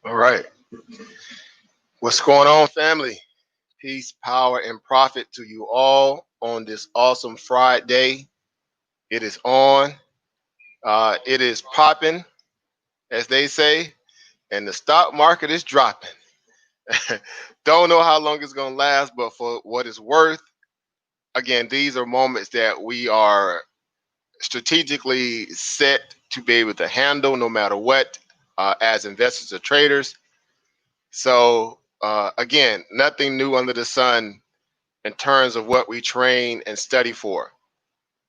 All right. What's going on, family? Peace, power, and profit to you all on this awesome Friday. It is on. It is popping, as they say, and the stock market is dropping. Don't know how long it's going to last, but for what it's worth, again, these are moments that we are strategically set to be able to handle no matter what as investors or traders. So, again, nothing new under the sun in terms of what we train and study for.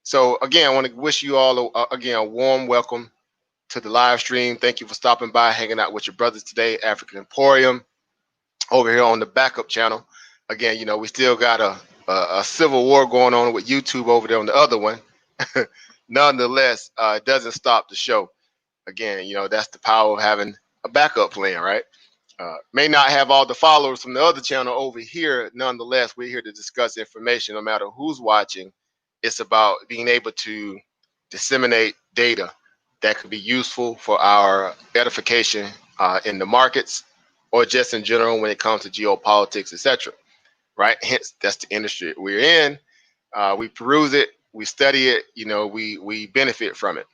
So again, I want to wish you all again a warm welcome to the live stream. Thank you for stopping by, hanging out with your brothers today, African Emporium, over here on the backup channel. Again, we still got a civil war going on with YouTube over there on the other one. Nonetheless, it doesn't stop the show. Again, that's the power of having a backup plan, right? May not have all the followers from the other channel over here. Nonetheless, we're here to discuss information no matter who's watching. It's about being able to disseminate data that could be useful for our edification in the markets or just in general when it comes to geopolitics, etc. Right? Hence, that's the industry we're in. We peruse it, we study it, we benefit from it.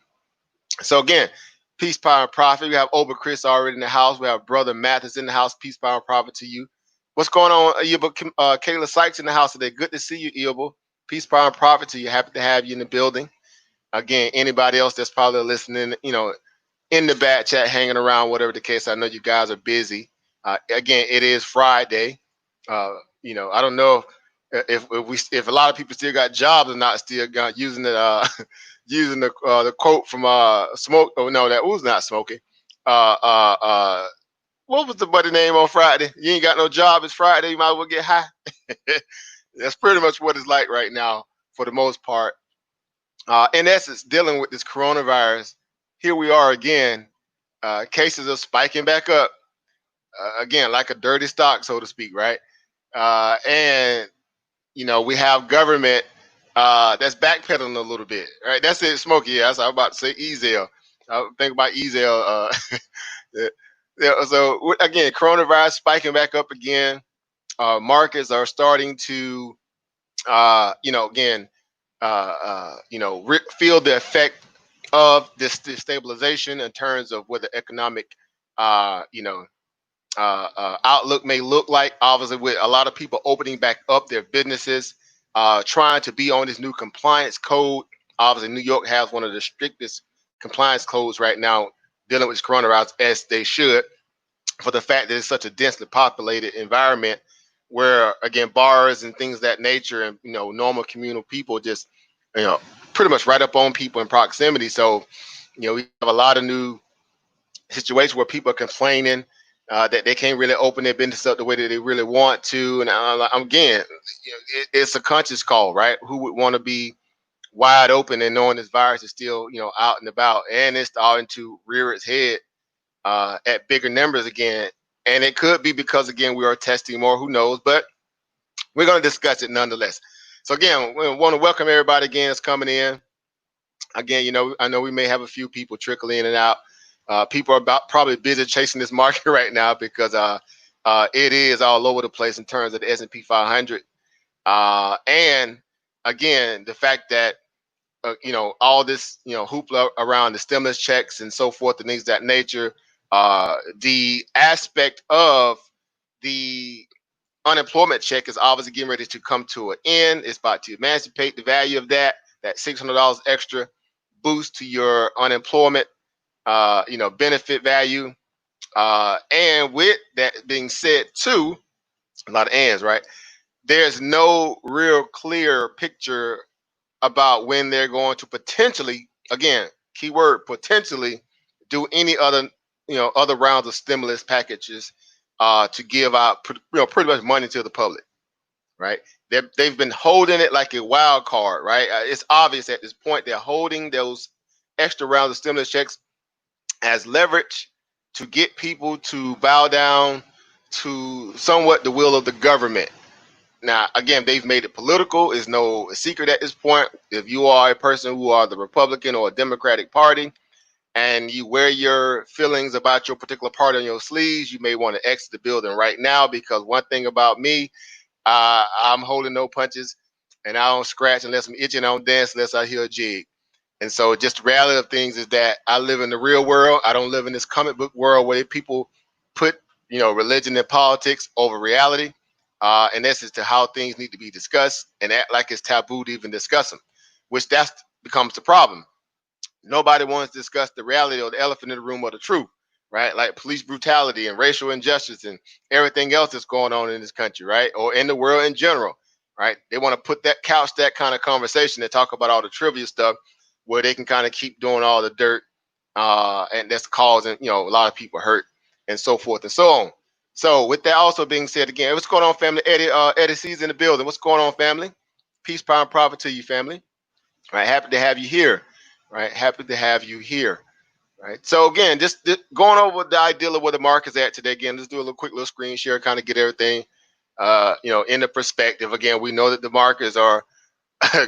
So again, peace, power, and profit. We have Ober Chris already in the house. We have brother Mathis in the house. Peace, power, and profit to you. What's going on, Ilba? Kayla Sykes in the house today. Good to see you, Ilba. Peace, power, and profit to you. Happy to have you in the building. Again, anybody else that's probably listening, in the back chat, hanging around, whatever the case. I know you guys are busy. Again, it is Friday. I don't know if a lot of people still got jobs or not, still got using it. Using the quote from Smoke. Oh no, that was not Smoking. Uh, uh, uh, what was the buddy name on Friday? You ain't got no job. It's Friday. You might as well get high. That's pretty much what it's like right now, for the most part. In essence, dealing with this coronavirus. Here we are again. Cases are spiking back up again, like a dirty stock, so to speak, right? And we have government that's backpedaling a little bit, right? That's it, Smokey. Yeah, that's what I was about to say. Ezel. I think about Ezel. Yeah, so again, coronavirus spiking back up again. Markets are starting to, again, feel the effect of this destabilization in terms of what the economic, outlook may look like. Obviously, with a lot of people opening back up their businesses, trying to be on this new compliance code. Obviously, New York has one of the strictest compliance codes right now dealing with coronavirus, as they should, for the fact that it's such a densely populated environment where, again, bars and things of that nature and, normal communal people just, you know, pretty much right up on people in proximity. So, we have a lot of new situations where people are complaining that they can't really open their business up the way that they really want to. And again, it's a conscious call, right? Who would want to be wide open and knowing this virus is still, out and about, and it's starting to rear its head at bigger numbers again. And it could be because, again, we are testing more. Who knows? But we're going to discuss it nonetheless. So again, we want to welcome everybody again that's coming in. Again, I know we may have a few people trickle in and out. People are probably busy chasing this market right now because it is all over the place in terms of the S&P 500. And again, the fact that all this hoopla around the stimulus checks and so forth and things of that nature, the aspect of the unemployment check is obviously getting ready to come to an end. It's about to emancipate the value of that $600 extra boost to your unemployment benefit value. And with that being said, too, a lot of ands, right? There's no real clear picture about when they're going to potentially, again, keyword potentially, do any other rounds of stimulus packages to give out, pretty much money to the public, right? They've been holding it like a wild card, right? It's obvious at this point they're holding those extra rounds of stimulus checks as leverage to get people to bow down to somewhat the will of the government. Now, again, they've made it political. It's no secret at this point. If you are a person who are the Republican or Democratic Party, and you wear your feelings about your particular part on your sleeves, you may want to exit the building right now, because one thing about me, I'm holding no punches, and I don't scratch unless I'm itching. I don't dance unless I hear a jig. And so, just the reality of things is that I live in the real world. I don't live in this comic book world where people put, religion and politics over reality. And that's as to how things need to be discussed, and act like it's taboo to even discuss them, which that becomes the problem. Nobody wants to discuss the reality or the elephant in the room or the truth, right? Like police brutality and racial injustice and everything else that's going on in this country, right? Or in the world in general, right? They want to put that couch, that kind of conversation and talk about all the trivia stuff where they can kind of keep doing all the dirt, and that's causing, a lot of people hurt and so forth and so on. So with that also being said, again, what's going on, family? Eddie C's in the building. What's going on, family? Peace, power, and profit to you, family. Right, happy to have you here. Right, happy to have you here. Right. So again, just going over the idea of where the market's at today. Again, let's do a little quick little screen share, kind of get everything, in the perspective. Again, we know that the markets are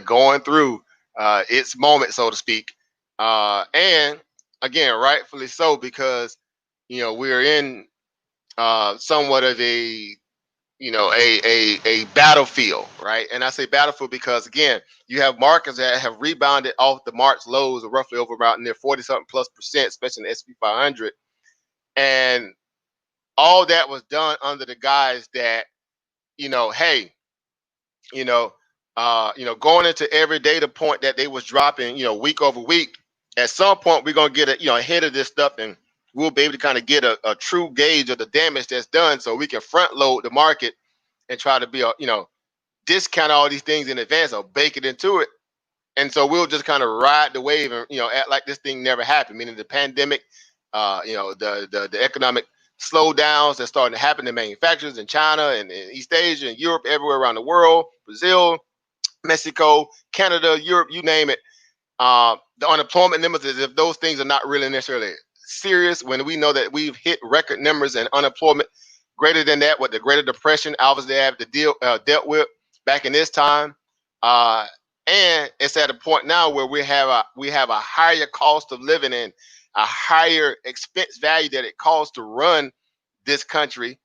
going through its moment, so to speak, and again, rightfully so, because we're in somewhat of a a battlefield, right? And I say battlefield because again, you have markets that have rebounded off the March lows of roughly over about near 40 something plus percent, especially in the SP 500, and all that was done under the guise that hey, you know, going into every data point that they was dropping, week over week. At some point, we're gonna get ahead of this stuff, and we'll be able to kind of get a true gauge of the damage that's done, so we can front load the market and try to be a discount all these things in advance or bake it into it. And so we'll just kind of ride the wave and act like this thing never happened. Meaning the pandemic, the economic slowdowns that's starting to happen in manufacturers in China and in East Asia and Europe, everywhere around the world, Brazil, Mexico, Canada, Europe, you name it. The unemployment numbers, as if those things are not really necessarily serious, when we know that we've hit record numbers and unemployment greater than that, what the Great Depression obviously have to dealt with back in this time. Uh, and it's at a point now where we have a higher cost of living and a higher expense value that it costs to run this country,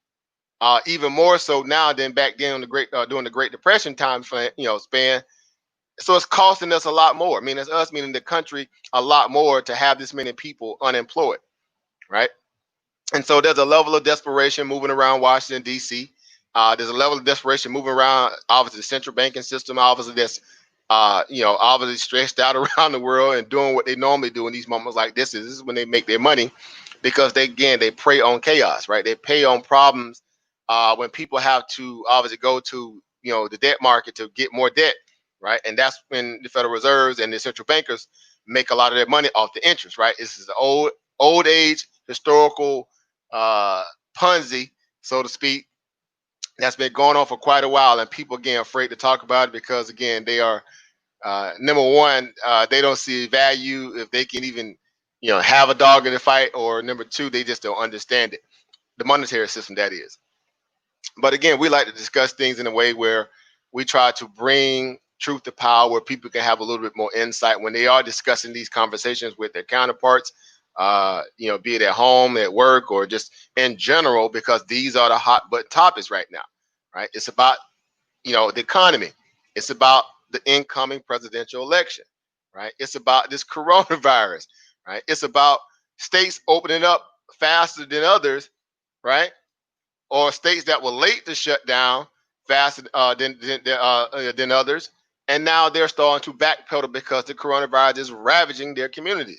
even more so now than back then on the during the Great Depression time span. So it's costing us a lot more. I mean, it's us, meaning the country, a lot more to have this many people unemployed, right? And so there's a level of desperation moving around Washington, D.C. There's a level of desperation moving around, obviously, the central banking system, obviously, that's, obviously stretched out around the world and doing what they normally do in these moments like this. This is when they make their money, because they prey on chaos, right? They prey on problems when people have to obviously go to, the debt market to get more debt, right? And that's when the Federal Reserves and the central bankers make a lot of their money off the interest, right? This is the old age historical Ponzi, so to speak, that's been going on for quite a while, and people again afraid to talk about it because again they are number one, they don't see value if they can even have a dog in the fight, or number two, they just don't understand it, the monetary system, that is. But again, we like to discuss things in a way where we try to bring truth to power, where people can have a little bit more insight when they are discussing these conversations with their counterparts, be it at home, at work, or just in general, because these are the hot button topics right now, right? It's about, the economy. It's about the incoming presidential election, right? It's about this coronavirus, right? It's about states opening up faster than others, right? Or states that were late to shut down faster than others, and now they're starting to backpedal because the coronavirus is ravaging their community.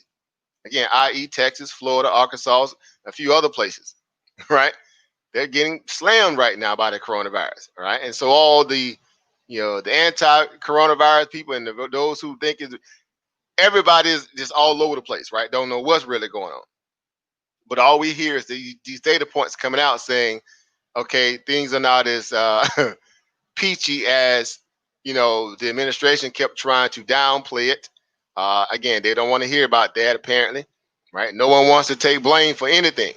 Again, i.e., Texas, Florida, Arkansas, a few other places, right? They're getting slammed right now by the coronavirus, right? And so all the, the anti-coronavirus people and those who think everybody is just all over the place, right? Don't know what's really going on. But all we hear is these data points coming out saying, okay, things are not as peachy as the administration kept trying to downplay it. Again, they don't want to hear about that, apparently, right? No one wants to take blame for anything.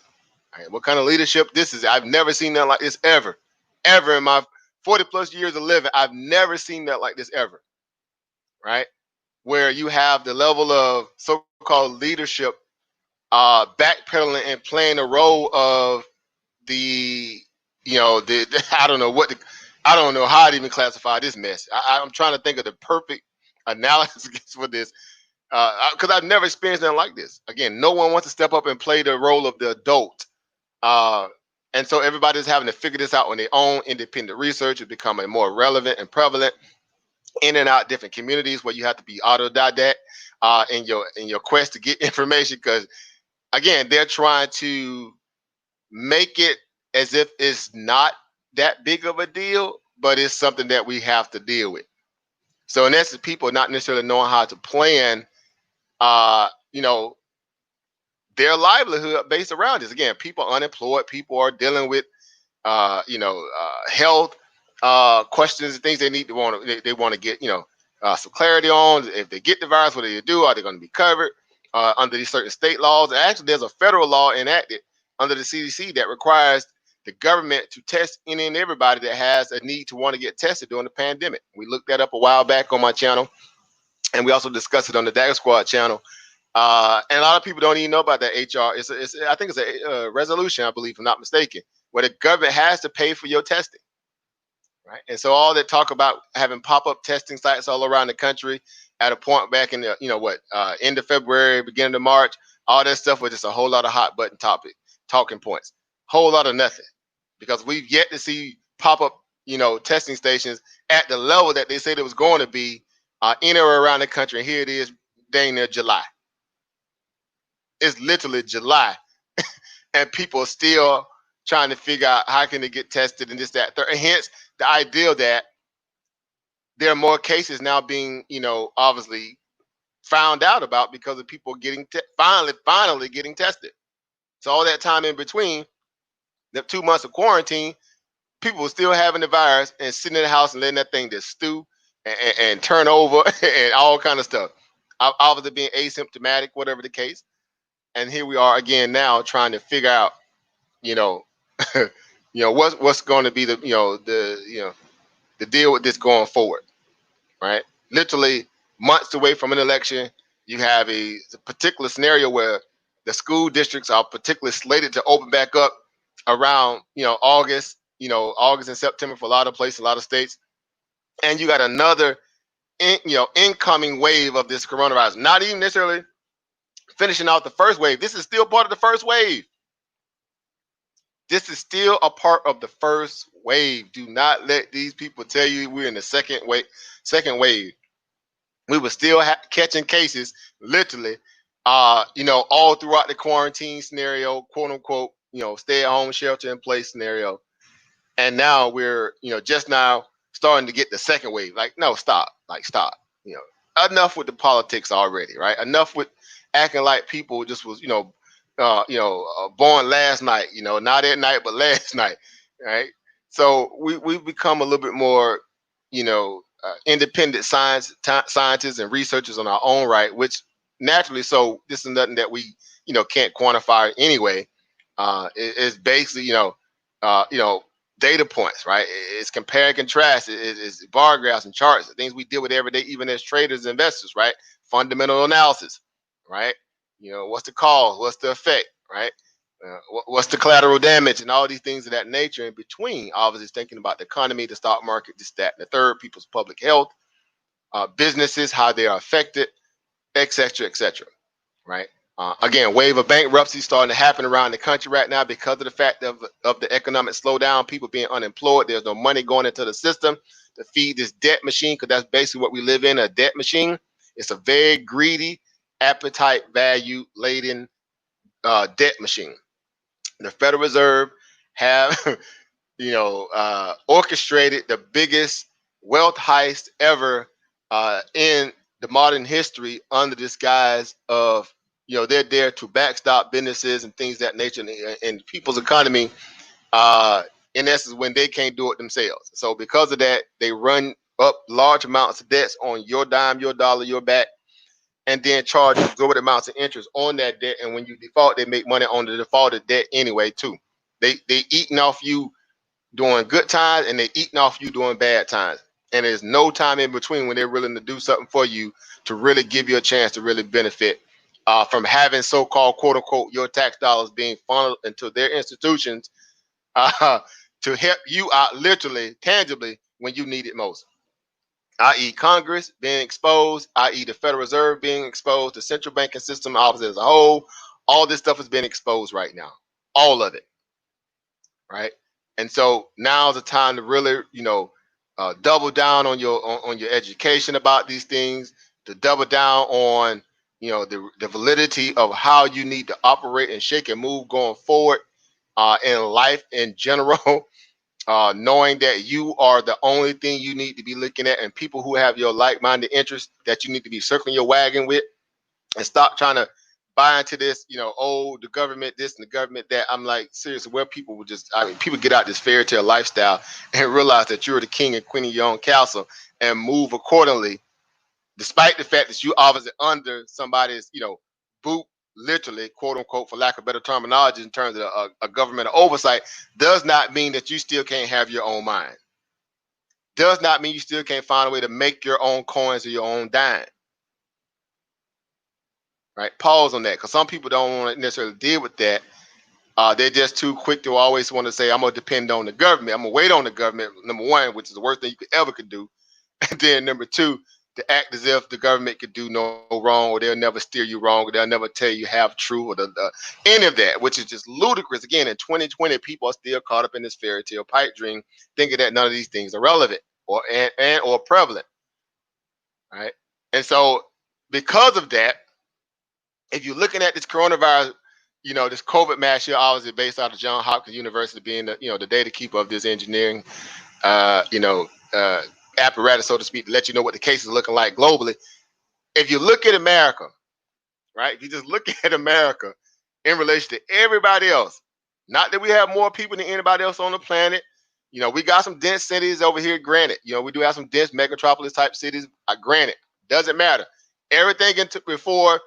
Right? What kind of leadership this is? I've never seen that like this ever in my 40 plus years of living. I've never seen that like this ever, right? Where you have the level of so-called leadership backpedaling and playing the role of the, I don't know I don't know how to even classify this mess. I'm trying to think of the perfect analysis for this, because I've never experienced anything like this. Again, no one wants to step up and play the role of the adult. Uh, and so everybody's having to figure this out on their own. Independent research is becoming more relevant and prevalent in and out different communities where you have to be autodidact in your quest to get information, because again, they're trying to make it as if it's not that big of a deal, but it's something that we have to deal with. So in essence, people not necessarily knowing how to plan, uh, you know, their livelihood based around this. Again, people unemployed, people are dealing with, health questions and things they want to get, some clarity on. If they get the virus, what do they do? Are they going to be covered under these certain state laws? And actually, there's a federal law enacted under the CDC that requires the government to test any and everybody that has a need to want to get tested during the pandemic. We looked that up a while back on my channel, and we also discussed it on the Dagger Squad channel. And a lot of people don't even know about that HR. I think it's a resolution, I believe, if I'm not mistaken, where the government has to pay for your testing, right? And so all that talk about having pop-up testing sites all around the country at a point back in the, end of February, beginning of March, all that stuff was just a whole lot of hot button talking points, whole lot of nothing, because we've yet to see pop-up, testing stations at the level that they said it was going to be anywhere around the country. And here it is, dang near July. It's literally July, and people are still trying to figure out how can they get tested and this, that, third. And hence the idea that there are more cases now being, obviously found out about because of people getting finally getting tested. So all that time in between, the 2 months of quarantine, people were still having the virus and sitting in the house and letting that thing just stew and turn over and all kind of stuff. Obviously being asymptomatic, whatever the case. And here we are again now trying to figure out, what's going to be the deal with this going forward, right? Literally months away from an election, you have a particular scenario where the school districts are particularly slated to open back up around, August, August and September for a lot of places, a lot of states, and you got another, incoming wave of this coronavirus. Not even necessarily finishing out the first wave. This is still part of the first wave. This is still a part of the first wave. Do not let these people tell you we're in the second wave. We were still catching cases, literally, all throughout the quarantine scenario, quote unquote, stay at home, shelter in place scenario. And now we're, just now starting to get the second wave. Like, no, stop. Stop. Enough with the politics already, right? Enough with acting like people just was, born last night, not at night, but last night, right? So we've become a little bit more, independent scientists and researchers on our own right, which naturally, so this is nothing that we, can't quantify anyway. It's basically, data points, right? It's compare and contrast. It's bar graphs and charts, the things we deal with every day, even as traders and investors, right? Fundamental analysis, right? What's the cause? What's the effect, right? What's the collateral damage and all these things of that nature in between. Obviously, thinking about the economy, the stock market, this, that, and the third, people's public health, businesses, how they are affected, et cetera, right? Again, wave of bankruptcy starting to happen around the country right now because of the fact of the economic slowdown, people being unemployed. There's no money going into the system to feed this debt machine, because that's basically what we live in, a debt machine. It's a very greedy, appetite value laden debt machine. The Federal Reserve have, orchestrated the biggest wealth heist ever in the modern history under this guise of, they're there to backstop businesses and things of that nature and people's economy, in essence, when they can't do it themselves. So because of that, they run up large amounts of debts on your dime, your dollar, your back, and then charge exorbitant amounts of interest on that debt. And when you default, they make money on the defaulted debt anyway, too. They eating off you during good times, and they eating off you during bad times. And there's no time in between when they're willing to do something for you to really give you a chance to really benefit from having so-called quote unquote your tax dollars being funneled into their institutions uh, to help you out literally, tangibly when you need it most, i.e. Congress being exposed, i.e. the Federal Reserve being exposed, the central banking system office as a whole. All this stuff is being exposed right now. All of it, right? And so now's the time to really, double down on on your education about these things, to double down on, the validity of how you need to operate and shake and move going forward in life in general. Knowing that you are the only thing you need to be looking at, and people who have your like-minded interests that you need to be circling your wagon with, and stop trying to buy into this, oh, the government this and the government that. I'm like, seriously, where people will just, I mean, people get out this fairy tale lifestyle and realize that you're the king and queen of your own castle and move accordingly, despite the fact that you obviously under somebody's, boot, literally, quote unquote, for lack of better terminology, in terms of a governmental oversight, does not mean that you still can't have your own mind. Does not mean you still can't find a way to make your own coins or your own dime. Right? Pause on that, because some people don't want to necessarily deal with that. They're just too quick to always want to say, I'm going to depend on the government. I'm going to wait on the government, number one, which is the worst thing you could do. And then number two, to act as if the government could do no wrong, or they'll never steer you wrong, or they'll never tell you have true, or any of that, which is just ludicrous. Again, in 2020, people are still caught up in this fairy tale pipe dream, thinking that none of these things are relevant or prevalent. Right? And so because of that, if you're looking at this coronavirus, this COVID mass here, obviously based out of Johns Hopkins University, being the data keeper of this engineering, uh, you know, uh, apparatus, so to speak, to let you know what the cases are looking like globally. If you look at America, right? If you just look at America in relation to everybody else, not that we have more people than anybody else on the planet. We got some dense cities over here, granted. We do have some dense metropolis type cities, granted. Doesn't matter. Everything before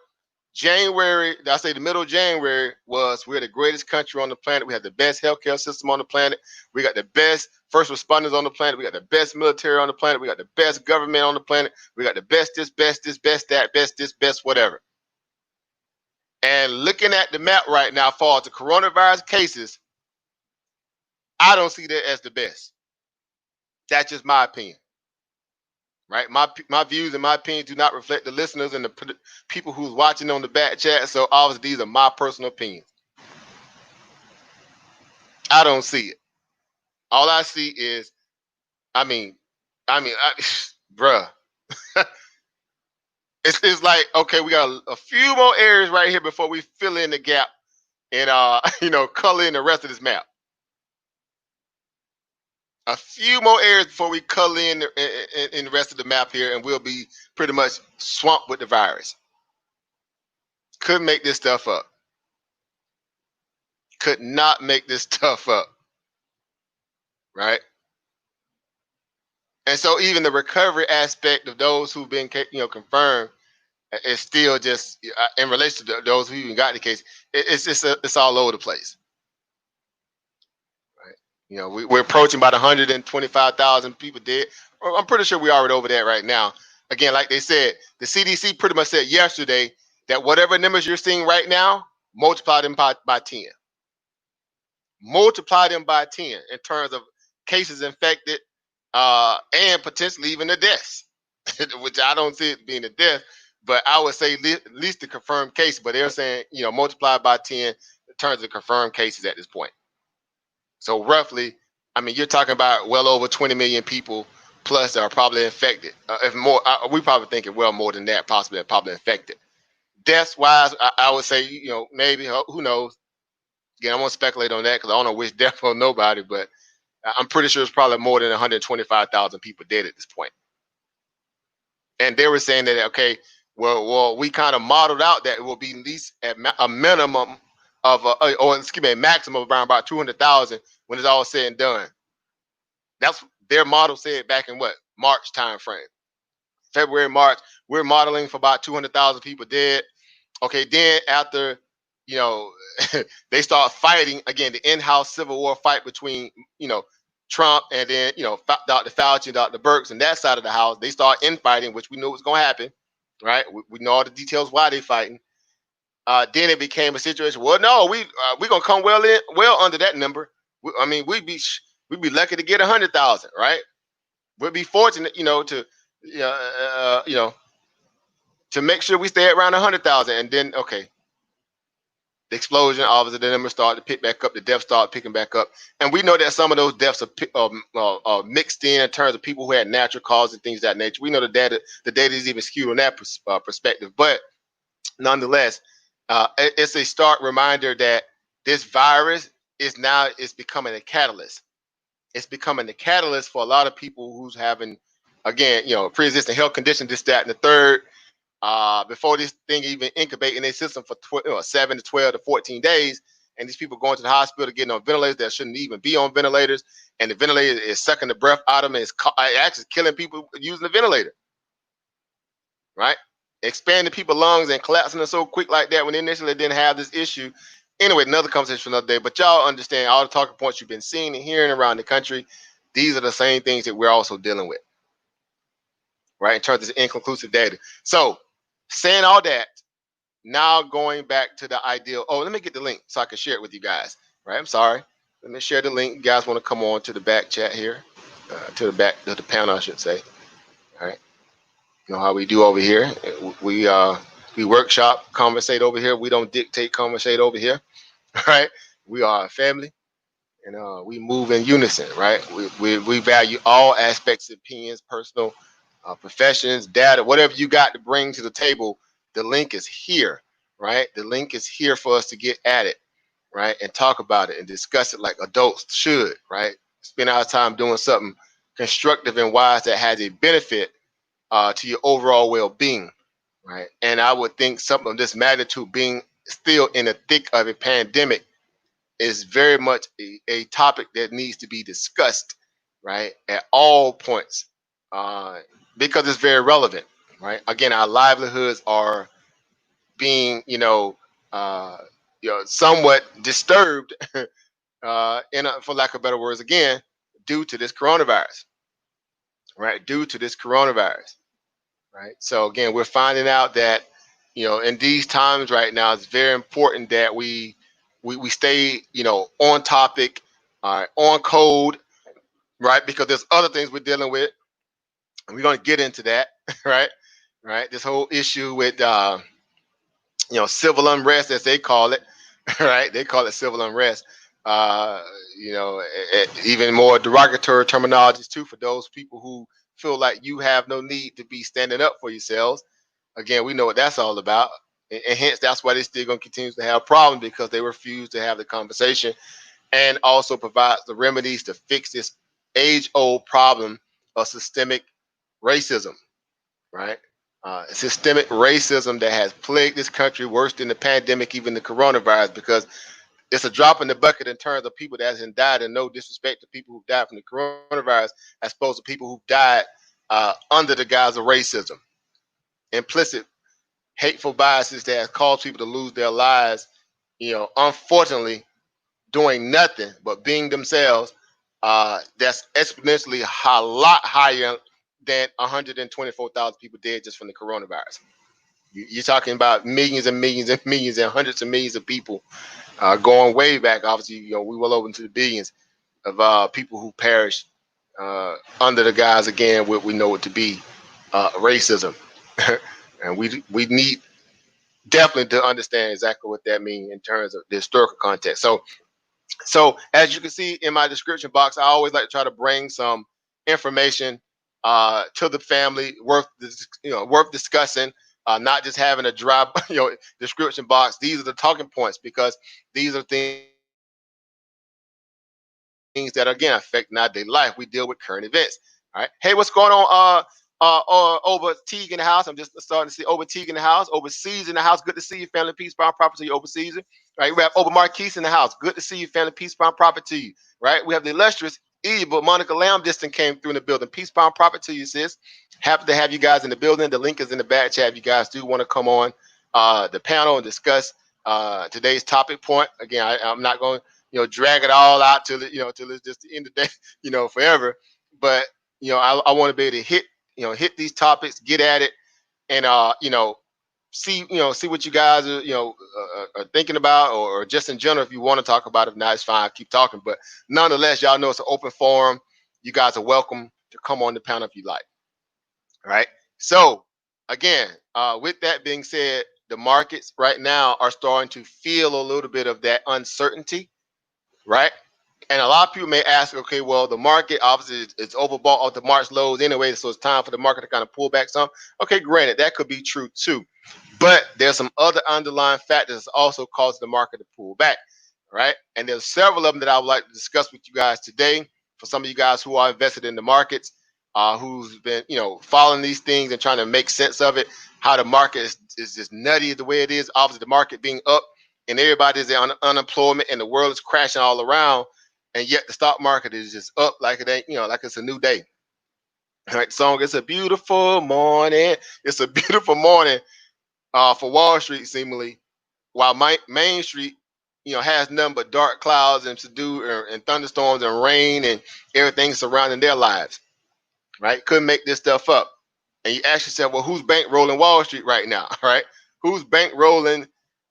January, I say the middle of January, was we're the greatest country on the planet. We have the best healthcare system on the planet. We got the best first responders on the planet. We got the best military on the planet. We got the best government on the planet. We got the best this, best this, best that, best this, best whatever. And looking at the map right now for the coronavirus cases, I don't see that as the best. That's just my opinion. Right? My views and my opinions do not reflect the listeners and the people who's watching on the back chat. So obviously these are my personal opinions. I don't see it. All I see is, bruh, it's like, okay, we got a few more areas right here before we fill in the gap and color in the rest of this map. A few more areas before we color in the rest of the map here, and we'll be pretty much swamped with the virus. Couldn't make this stuff up. Could not make this stuff up. Right? And so even the recovery aspect of those who've been confirmed is still just in relation to those who even got the case. It's all over the place. Right? We're approaching about 125,000 people dead. I'm pretty sure we're already over that right now. Again, like they said, the CDC pretty much said yesterday that whatever numbers you're seeing right now, multiply them by 10. Multiply them by 10 in terms of cases infected, and potentially even the deaths, which I don't see it being a death, but I would say at least the confirmed case. But they're saying, multiply by 10 in terms of confirmed cases at this point. So roughly, you're talking about well over 20 million people plus that are probably infected. If more, we probably thinking well more than that, possibly probably infected. Deaths wise, I would say, maybe, who knows? Again, I won't speculate on that because I don't know which death on nobody, but I'm pretty sure it's probably more than 125,000 people dead at this point. And they were saying that, okay, well, we kind of modeled out that it will be at least at a minimum of, a maximum of around about 200,000 when it's all said and done. That's their model said back in March time frame. February, March, we're modeling for about 200,000 people dead. Okay, then after, they start fighting again, the in-house civil war fight between, Trump and then, Dr. Fauci and Dr. Birx and that side of the house. They start infighting, which we knew was going to happen, right? We know all the details why they fighting. Then it became a situation. Well, no, we gonna come well under that number. I mean, we'd be lucky to get 100,000, right? We'd be fortunate, you know, to make sure we stay around 100,000. And then, okay, the explosion, obviously, the numbers started to pick back up. The deaths started picking back up, and we know that some of those deaths are mixed in terms of people who had natural causes and things of that nature. We know the data is even skewed on that perspective, but nonetheless, it's a stark reminder that this virus is becoming a catalyst. It's becoming the catalyst for a lot of people who's having, again, pre-existing health condition, this, that, and the third. Before this thing even incubate in their system for 7 to 12 to 14 days, and these people going to the hospital getting on ventilators that shouldn't even be on ventilators, and the ventilator is sucking the breath out of them, and it's actually killing people using the ventilator, right? Expanding people's lungs and collapsing them so quick like that when they initially didn't have this issue. Anyway, another conversation for another day. But y'all understand all the talking points you've been seeing and hearing around the country. These are the same things that we're also dealing with, right? In terms of inconclusive data. So, saying all that, now going back to the ideal. Oh, let me get the link so I can share it with you guys. Right? I'm sorry. Let me share the link. You guys want to come on to the back chat here, to the back of the panel, I should say. All right. You know how we do over here. We workshop, conversate over here. We don't dictate, conversate over here. Right? We are a family, and we move in unison. Right? We value all aspects, opinions, personal, professions, data, whatever you got to bring to the table. The link is here. Right? The link is here for us to get at it. Right? And talk about it and discuss it like adults should. Right? Spend our time doing something constructive and wise that has a benefit to your overall well-being, right? And I would think something of this magnitude, being still in the thick of a pandemic, is very much a topic that needs to be discussed, right, at all points, uh, because it's very relevant, right? Again, our livelihoods are being, uh, somewhat disturbed, for lack of better words, again, due to this coronavirus, right? Due to this coronavirus. Right. So again, we're finding out that, in these times right now, it's very important that we stay, on topic, on code, right? Because there's other things we're dealing with, and we're going to get into that, right? Right. This whole issue with, civil unrest, as they call it, right? They call it civil unrest. Uh, Even more derogatory terminologies too for those people who feel like you have no need to be standing up for yourselves. Again, we know what that's all about. And hence, that's why they still going to continue to have problems, because they refuse to have the conversation and also provide the remedies to fix this age-old problem of systemic racism, right? Systemic racism that has plagued this country worse than the pandemic, even the coronavirus, because it's a drop in the bucket in terms of people that have died, and no disrespect to people who died from the coronavirus, as opposed to people who died under the guise of racism. Implicit hateful biases that have caused people to lose their lives, unfortunately, doing nothing but being themselves. That's exponentially a lot higher than 124,000 people dead just from the coronavirus. You're talking about millions and millions and millions and hundreds of millions of people, going way back. Obviously, we well over into the billions of people who perished under the guise, again, what we know it to be, racism. And we need definitely to understand exactly what that means in terms of the historical context. So as you can see in my description box, I always like to try to bring some information to the family worth discussing. Not just having a dry description box. These are the talking points, because these are things that again affect our daily life. We deal with current events. All right. Hey, what's going on? Over Teague in the house. I'm just starting to see over Teague in the house. Overseas in the house. Good to see you, family. Peace, power, profit to you, overseas. Right. We have over Marquise in the house. Good to see you, family. Peace, power, profit to you. Right. We have the illustrious Eva Monica Lamb Distant came through in the building. Peace, power, profit to you, sis. Happy to have you guys in the building. The link is in the back chat. If you guys do want to come on the panel and discuss today's topic point. Again, I'm not going to drag it all out till it's just the end of the day, forever. But I want to be able to hit these topics, get at it, and see what you guys are thinking about, or just in general, if you want to talk about it. If not, it's fine. Keep talking. But nonetheless, y'all know it's an open forum. You guys are welcome to come on the panel if you like. All right. So again, with that being said, the markets right now are starting to feel a little bit of that uncertainty, right? And a lot of people may ask, okay, well, the market obviously it's overbought at the March lows anyway, so it's time for the market to kind of pull back some. Okay, granted, that could be true too. But there's some other underlying factors that's also causing the market to pull back, right? And there's several of them that I would like to discuss with you guys today. For some of you guys who are invested in the markets, who's been, following these things and trying to make sense of it, how the market is just nutty the way it is. Obviously, the market being up and everybody's on unemployment and the world is crashing all around, and yet the stock market is just up like it ain't, like it's a new day. All right, song. It's a beautiful morning. It's a beautiful morning for Wall Street, seemingly, while Main Street, has nothing but dark clouds and and thunderstorms and rain and everything surrounding their lives. Right? Couldn't make this stuff up. And you ask yourself, well, who's bankrolling Wall Street right now? Right? Who's bankrolling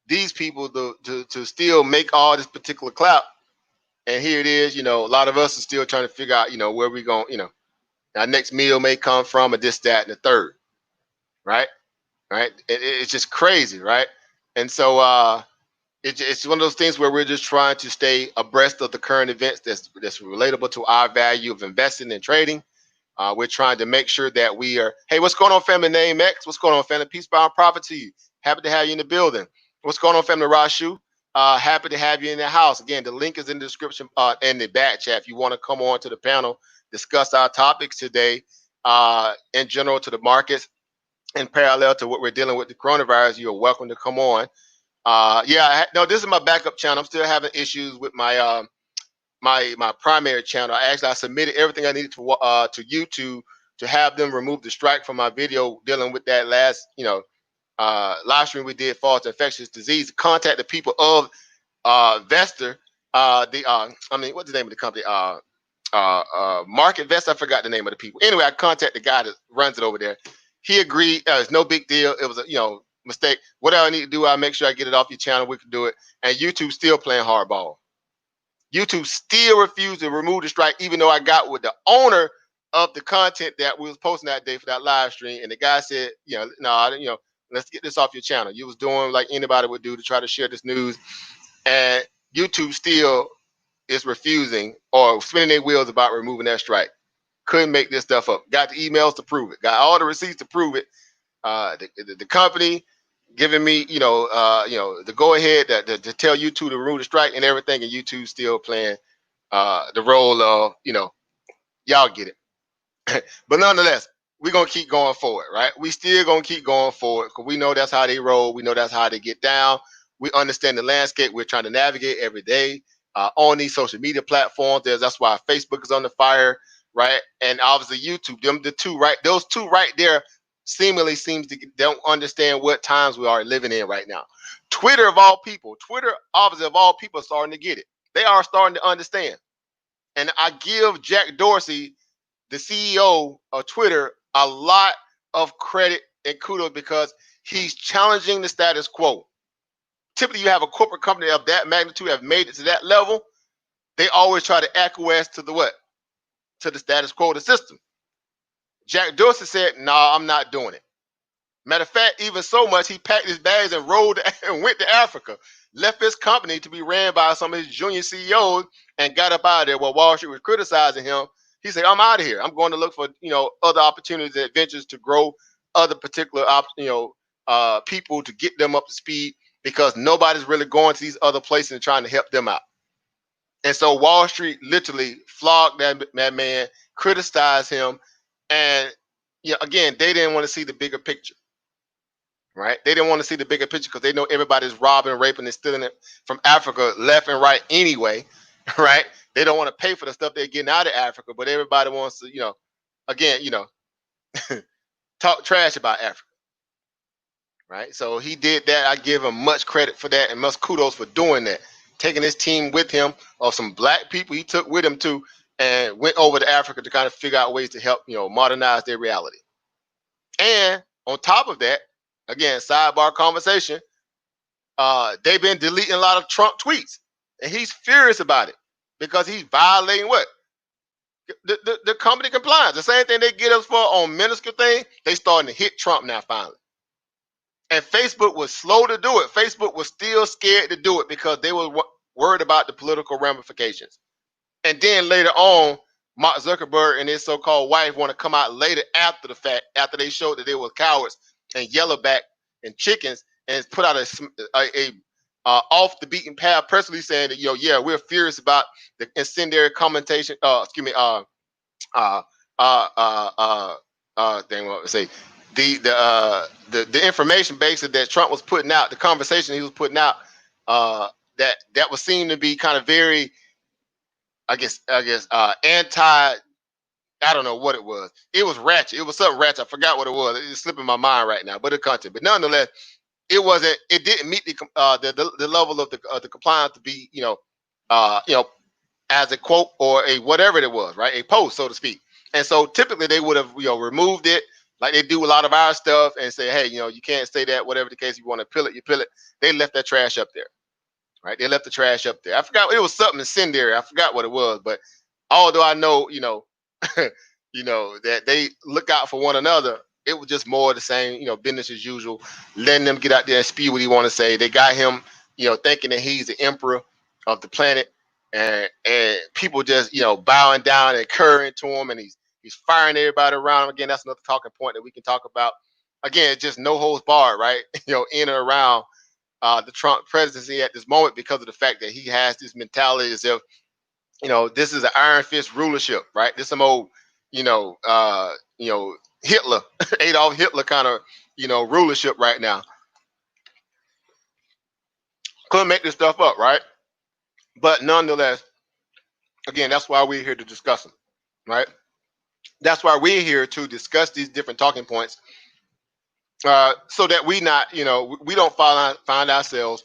these people to still make all this particular clout? And here it is. A lot of us are still trying to figure out, where we going. Our next meal may come from, or this, that, and the third. Right? Right? It's just crazy, right? And so it's one of those things where we're just trying to stay abreast of the current events that's relatable to our value of investing and trading. We're trying to make sure that we are, hey, what's going on, family name X? What's going on, family? Peace, power, and profit to you. Happy to have you in the building. What's going on, family Rashu? Happy to have you in the house. Again, the link is in the description and the back chat. If you want to come on to the panel, discuss our topics today in general to the markets, in parallel to what we're dealing with the coronavirus, you're welcome to come on. No, this is my backup channel. I'm still having issues with my my primary channel. I submitted everything I needed to YouTube to have them remove the strike from my video dealing with that last live stream we did for infectious disease. Contact the people of Vestor. What's the name of the company? Market Vest. I forgot the name of the people. Anyway, I contacted the guy that runs it over there. He agreed. It's no big deal. It was a mistake. Whatever I need to do, I'll make sure I get it off your channel. We can do it. And YouTube still playing hardball. YouTube still refused to remove the strike, even though I got with the owner of the content that we was posting that day for that live stream. And the guy said, no, let's get this off your channel. You was doing like anybody would do to try to share this news. And YouTube still is refusing or spinning their wheels about removing that strike. Couldn't make this stuff up. Got the emails to prove it. Got all the receipts to prove it. The company giving me, the go ahead to tell YouTube to remove the strike and everything, and YouTube still playing the role of, y'all get it. But nonetheless, we're gonna keep going forward, right? We still gonna keep going forward because we know that's how they roll. We know that's how they get down. We understand the landscape. We're trying to navigate every day on these social media platforms. That's why Facebook is on the fire, right? And obviously YouTube. Those two right there seemingly seems to don't understand what times we are living in right now. Twitter of all people, obviously of all people, are starting to get it. They are starting to understand. And I give Jack Dorsey, the CEO of Twitter, a lot of credit and kudos because he's challenging the status quo. Typically, you have a corporate company of that magnitude have made it to that level. They always try to acquiesce to the what? To the status quo of the system. Jack Dorsey said, "No, I'm not doing it." Matter of fact, even so much, he packed his bags and rode and went to Africa, left his company to be ran by some of his junior CEOs, and got up out of there while Wall Street was criticizing him. He said, "I'm out of here. I'm going to look for other opportunities and adventures to grow other particular people to get them up to speed because nobody's really going to these other places and trying to help them out." And so Wall Street literally flogged that man, criticized him, and again, they didn't want to see the bigger picture. Right? They didn't want to see the bigger picture because they know everybody's robbing, raping, and stealing it from Africa left and right anyway, right? They don't want to pay for the stuff they're getting out of Africa, but everybody wants to, again, talk trash about Africa, right? So he did that. I give him much credit for that and much kudos for doing that. Taking his team with him of some black people he took with him too and went over to Africa to kind of figure out ways to help, modernize their reality. And on top of that, again, sidebar conversation. They've been deleting a lot of Trump tweets, and he's furious about it because he's violating what? The company compliance. The same thing they get us for on minuscule thing, they starting to hit Trump now finally. And Facebook was slow to do it. Facebook was still scared to do it because they were worried about the political ramifications. And then later on, Mark Zuckerberg and his so-called wife want to come out later after the fact, after they showed that they were cowards and yellowback and chickens, and put out a off the beaten path press release saying that, yeah, we're furious about the incendiary commentation. Thing what I say, the information basically that Trump was putting out, the conversation he was putting out, that was seen to be kind of very, I guess, anti. I don't know what it was. It was ratchet. It was something ratchet. I forgot what it was. It's slipping my mind right now. But the content. But nonetheless, it wasn't. It didn't meet the level of the compliance to be as a quote or a whatever it was, right? A post, so to speak. And so typically they would have removed it like they do a lot of our stuff and say, hey, you can't say that. Whatever the case, you want to pill it, you pill it. They left that trash up there. Right, they left the trash up there. I forgot, it was something incendiary. I forgot what it was, but although I know, that they look out for one another, it was just more of the same, business as usual, letting them get out there and spew what he want to say. They got him, thinking that he's the emperor of the planet, and people just, bowing down and currying to him, and he's firing everybody around him. Again, that's another talking point that we can talk about. Again, it's just no holds barred, right? In or around the Trump presidency at this moment, because of the fact that he has this mentality as if, this is an iron fist rulership, right? This some old, Hitler, Adolf Hitler kind of, rulership right now. Couldn't make this stuff up, right? But nonetheless, again, that's why we're here to discuss them, right? That's why we're here to discuss these different talking points, so that we not, we don't find ourselves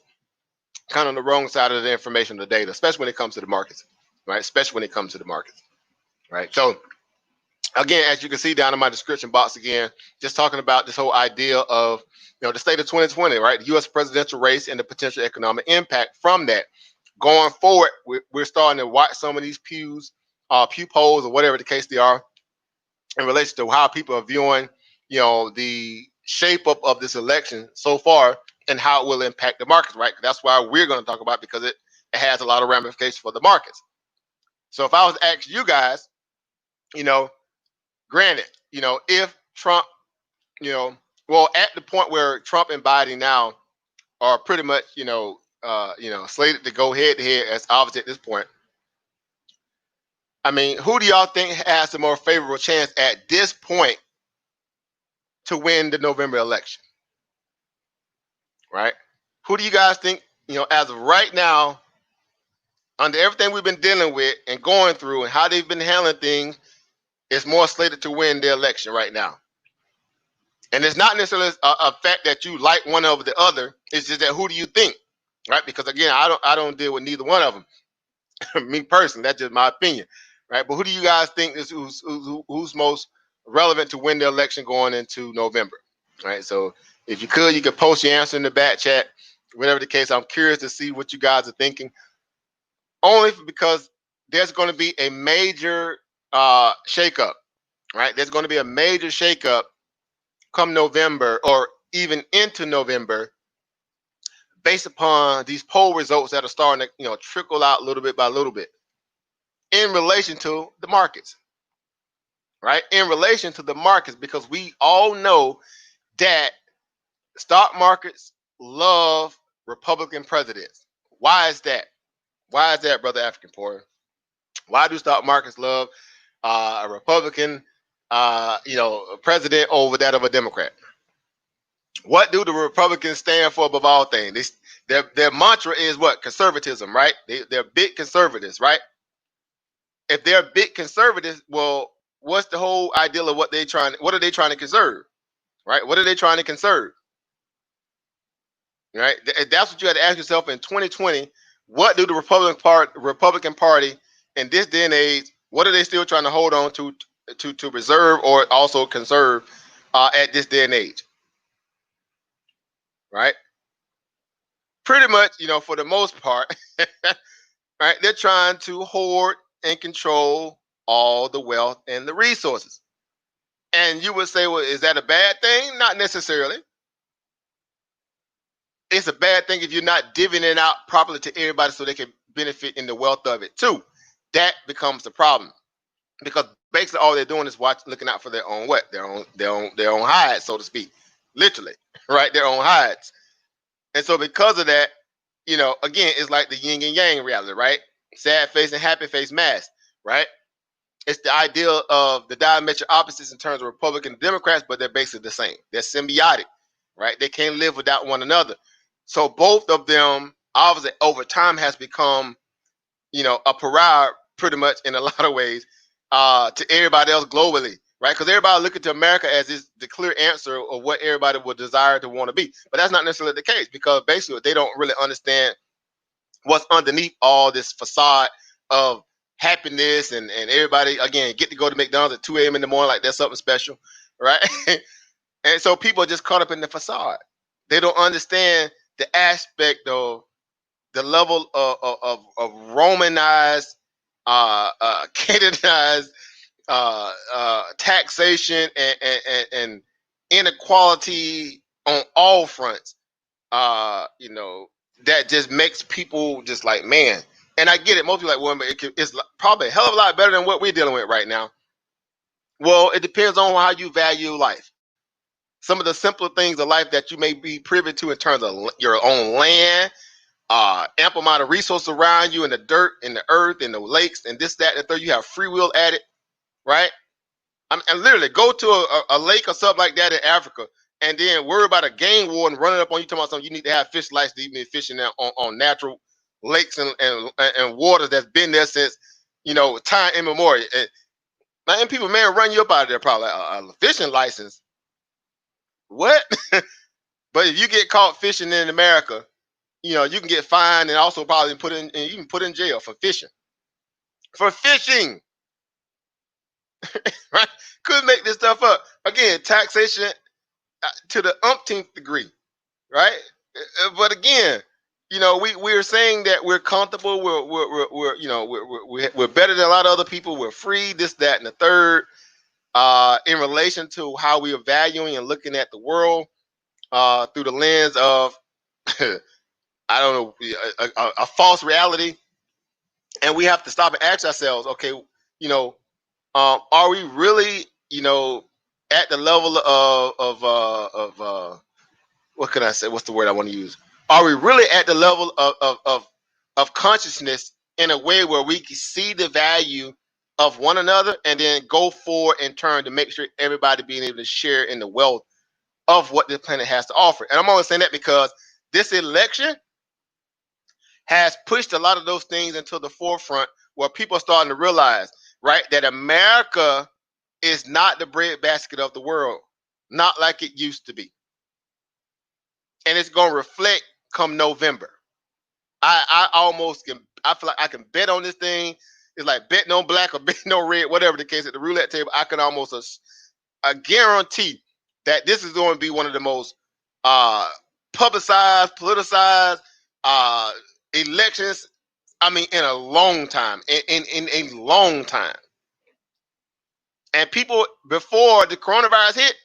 kind of on the wrong side of the information, the data, especially when it comes to the markets, right? Especially when it comes to the markets, right? So again, as you can see down in my description box, again, just talking about this whole idea of, the state of 2020, right? The U.S. presidential race and the potential economic impact from that. Going forward, we're starting to watch some of these pew polls or whatever the case they are in relation to how people are viewing, the shape up of this election so far and how it will impact the markets, right? That's why we're going to talk about, because it has a lot of ramifications for the markets. So if I was to ask you guys, granted, if Trump, at the point where Trump and Biden now are pretty much, slated to go head to head, as obvious at this point. I mean, who do y'all think has the more favorable chance at this point to win the November election? Right? Who do you guys think, as of right now, under everything we've been dealing with and going through and how they've been handling things, is more slated to win the election right now? And it's not necessarily a fact that you like one over the other. It's just that, who do you think, right? Because again, I don't deal with neither one of them. Me personally, that's just my opinion, right? But who do you guys think is who's most relevant to win the election going into November, right? So if you could post your answer in the back chat, whatever the case. I'm curious to see what you guys are thinking. Only because there's going to be a major shakeup, right? There's going to be a major shakeup come November or even into November, based upon these poll results that are starting to trickle out little bit by little bit in relation to the markets, right? In relation to the markets, because we all know that stock markets love Republican presidents. Why is that? Why is that, brother African Emporium? Why do stock markets love a Republican, president over that of a Democrat? What do the Republicans stand for above all things? Their mantra is what? Conservatism, right? They're big conservatives, right? If they're big conservatives, well, what's the whole ideal of what are they trying to conserve, right? What are they trying to conserve, right? That's what you had to ask yourself in 2020. What do the Republican Party in this day and age, what are they still trying to hold on to preserve or also conserve at this day and age? right? Pretty much, for the most part, right? They're trying to hoard and control all the wealth and the resources. And you would say, well, is that a bad thing? Not necessarily. It's a bad thing if you're not divvying it out properly to everybody so they can benefit in the wealth of it too. That becomes the problem because basically all they're doing is looking out for their own what? Their own hides, so to speak, literally, right? Their own hides. And so because of that, again, it's like the yin and yang reality, right? Sad face and happy face mask, right? It's the idea of the diametric opposites in terms of Republican and Democrats, but they're basically the same. They're symbiotic, right? They can't live without one another. So both of them, obviously, over time has become, a pariah pretty much in a lot of ways to everybody else globally, right? Because everybody looking to America as is the clear answer of what everybody would desire to want to be. But that's not necessarily the case because basically they don't really understand what's underneath all this facade of happiness and everybody again get to go to McDonald's at 2 a.m. in the morning like that's something special, right? And so people are just caught up in the facade. They don't understand the aspect of the level of Romanized, Canaanized taxation and inequality on all fronts. That just makes people just like, man. And I get it. Most people are like, well, but it's probably a hell of a lot better than what we're dealing with right now. Well, it depends on how you value life. Some of the simpler things of life that you may be privy to in terms of your own land, ample amount of resources around you in the dirt, in the earth, in the lakes, and this, that, and the third. You have free will at it, right? And literally go to a lake or something like that in Africa and then worry about a game warden running up on you talking about something you need to have fish lights to even be fishing on natural lakes and water that's been there since, time immemorial. And people, man, run you up out of there probably. A fishing license? What? But if you get caught fishing in America, you can get fined and also probably put in jail for fishing. For fishing. Right? Couldn't make this stuff up. Again, taxation to the umpteenth degree, right? But again, we're saying that we're comfortable, we're better than a lot of other people, we're free, this, that, and the third, in relation to how we are valuing and looking at the world through the lens of I don't know, a false reality. And we have to stop and ask ourselves, okay, are we really, at the level of what can I say? What's the word I want to use? Are we really at the level of consciousness in a way where we can see the value of one another and then go forward in turn to make sure everybody being able to share in the wealth of what the planet has to offer? And I'm only saying that because this election has pushed a lot of those things into the forefront where people are starting to realize, right, that America is not the breadbasket of the world, not like it used to be. And it's going to reflect come November. I feel like I can bet on this thing. It's like betting on black or betting on red, whatever the case at the roulette table. I can almost guarantee that this is going to be one of the most publicized, politicized elections. I mean, in a long time, in a long time. And people, before the coronavirus hit,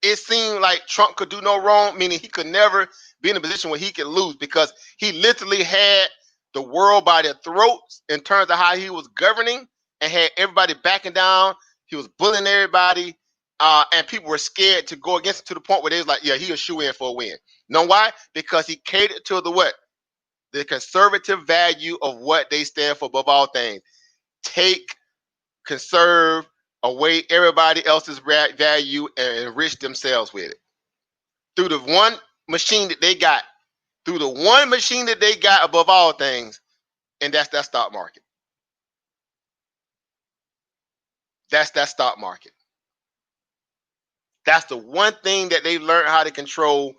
it seemed like Trump could do no wrong, meaning he could never be in a position where he could lose because he literally had the world by their throats in terms of how he was governing and had everybody backing down. He was bullying everybody, and people were scared to go against him to the point where they was like, yeah, he'll shoe in for a win. Know why? Because he catered to the what? The conservative value of what they stand for above all things. Take, conserve, away everybody else's value and enrich themselves with it. Through the one machine that they got, above all things, and that's that stock market. That's that stock market. That's the one thing that they've learned how to control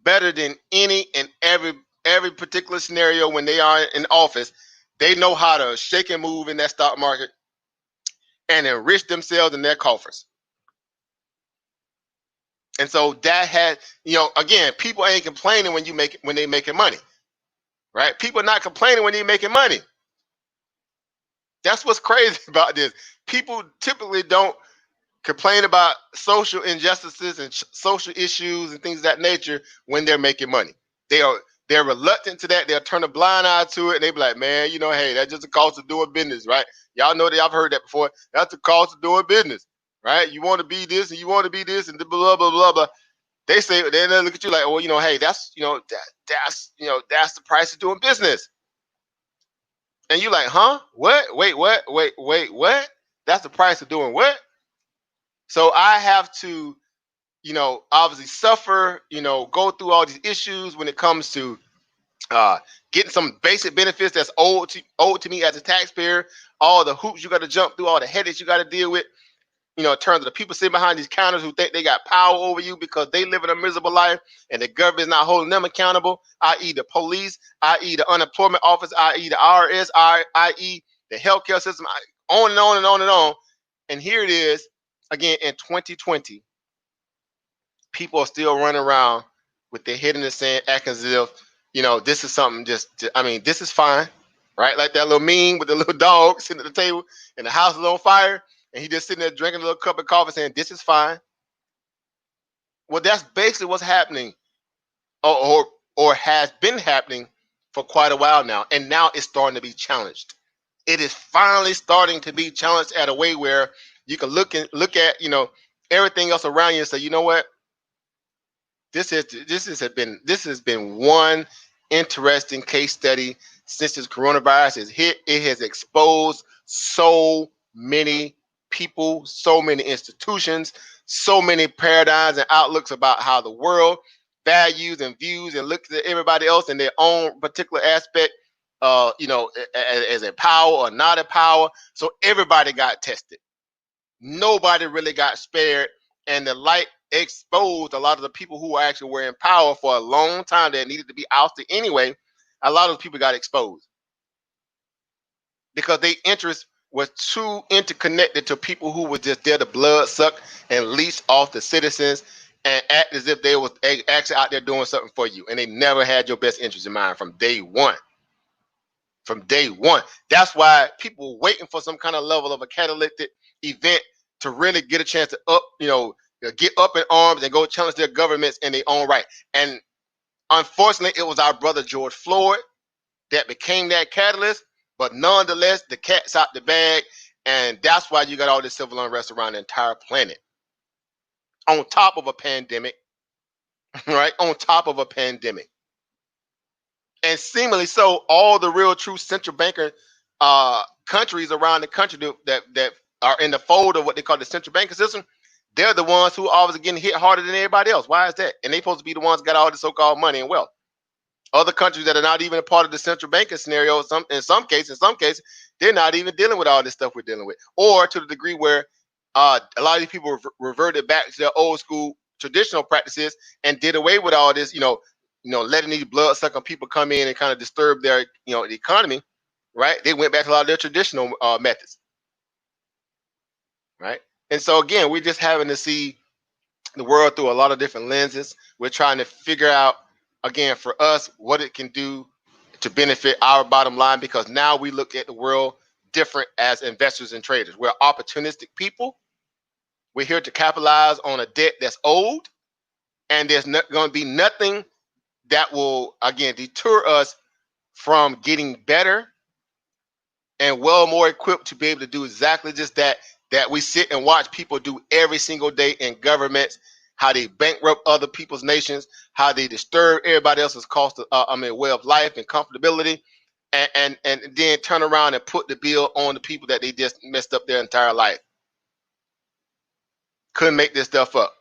better than any and every particular scenario when they are in office. They know how to shake and move in that stock market and enrich themselves in their coffers. And so that had, again, people ain't complaining when they making money, right? People not complaining when they making money. That's what's crazy about this. People typically don't complain about social injustices and social issues and things of that nature when they're making money. They're reluctant to that. They'll turn a blind eye to it, and they be like, man, hey, that's just the cost of doing business, right? Y'all know that. I've heard that before. That's the cost of doing business, right? You want to be this and you want to be this and blah blah blah blah. They say, they look at you like, well, hey, that's that's the price of doing business. And you like, huh? What? Wait, what? Wait, what? That's the price of doing what? So I have to, obviously suffer, go through all these issues when it comes to getting some basic benefits that's owed to me as a taxpayer, all the hoops you got to jump through, all the headaches you got to deal with, in terms of the people sitting behind these counters who think they got power over you because they live in a miserable life and the government is not holding them accountable, i.e. the police, i.e. the unemployment office, i.e. the IRS, i.e. the healthcare system, on and on and on and on. And here it is, again, in 2020, people are still running around with their head in the sand, acting as if, this is something this is fine, right? Like that little meme with the little dog sitting at the table and the house is on fire and he just sitting there drinking a little cup of coffee saying, this is fine. Well, that's basically what's happening or has been happening for quite a while now. And now it's starting to be challenged. It is finally starting to be challenged at a way where you can look at, everything else around you and say, you know what? This has been one interesting case study since this coronavirus has hit. It has exposed so many people, so many institutions, so many paradigms and outlooks about how the world values and views and looks at everybody else in their own particular aspect, as a power or not a power. So everybody got tested. Nobody really got spared, and the light exposed a lot of the people who actually were in power for a long time that needed to be ousted anyway. A lot of those people got exposed because their interest was too interconnected to people who were just there to blood suck and leech off the citizens and act as if they was actually out there doing something for you, and they never had your best interest in mind from day one. From day one. That's why people were waiting for some kind of level of a catalytic event to really get a chance to get up in arms and go challenge their governments in their own right. And unfortunately, it was our brother George Floyd that became that catalyst. But nonetheless, the cat's out the bag, and that's why you got all this civil unrest around the entire planet. On top of a pandemic, right? On top of a pandemic. And seemingly so, all the real true central banker countries around the country that are in the fold of what they call the central banking system, they're the ones who obviously getting hit harder than everybody else. Why is that? And they supposed to be the ones who got all the so-called money and wealth. Other countries that are not even a part of the central banking scenario, in some cases, they're not even dealing with all this stuff we're dealing with, or to the degree where a lot of these people reverted back to their old school traditional practices and did away with all this, letting these blood sucking people come in and kind of disturb their, the economy, right? They went back to a lot of their traditional methods, right? And so again, we're just having to see the world through a lot of different lenses. We're trying to figure out, again, for us, what it can do to benefit our bottom line, because now we look at the world different as investors and traders. We're opportunistic people. We're here to capitalize on a debt that's owed, and there's not going to be nothing that will, again, deter us from getting better and well more equipped to be able to do exactly just that we sit and watch people do every single day in governments, how they bankrupt other people's nations, how they disturb everybody else's cost of, way of life and comfortability, and then turn around and put the bill on the people that they just messed up their entire life. Couldn't make this stuff up.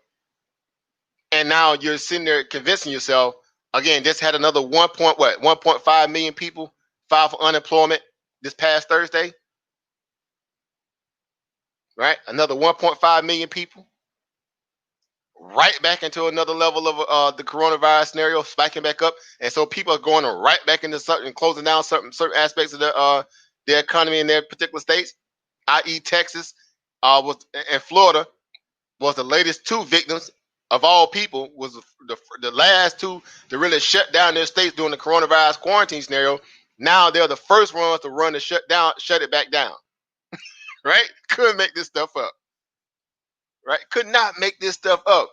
And now you're sitting there convincing yourself, again, just had another 1.5 million people file for unemployment this past Thursday, right? Another 1.5 million people, right back into another level of the coronavirus scenario, spiking back up. And so people are going right back into certain, closing down certain aspects of their economy in their particular states, i.e. Texas and Florida was the latest two victims of all people, was the last two to really shut down their states during the coronavirus quarantine scenario. Now they're the first ones to run the shut it back down. Right? Couldn't make this stuff up. Right? Could not make this stuff up.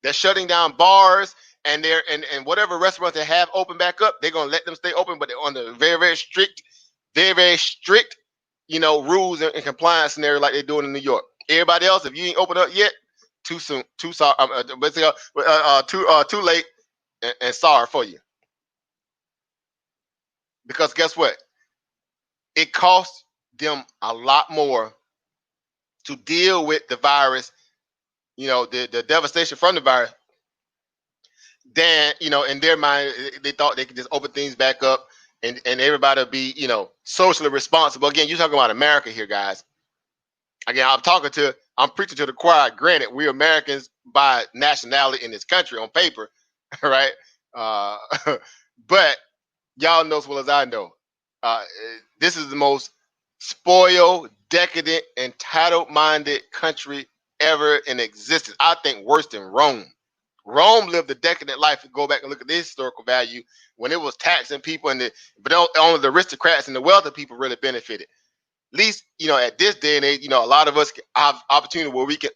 They're shutting down bars and and whatever restaurants they have open back up, they're gonna let them stay open, but they're on the very, very strict, rules and compliance scenario like they're doing in New York. Everybody else, if you ain't opened up yet, too soon, too sorry, too late, and sorry for you. Because guess what? It costs them a lot more to deal with the virus, the devastation from the virus, than, in their mind, they thought they could just open things back up and everybody be, socially responsible. Again, you're talking about America here, guys. Again, I'm preaching to the choir. Granted, we're Americans by nationality in this country on paper, right? Uh, but y'all know as well as I know, uh, this is the most spoiled, decadent, entitled-minded country ever in existence. I think worse than Rome. Rome lived a decadent life. Go back and look at the historical value when it was taxing people, but only the aristocrats and the wealthy people really benefited. At least, at this day and age, a lot of us have opportunity where we can,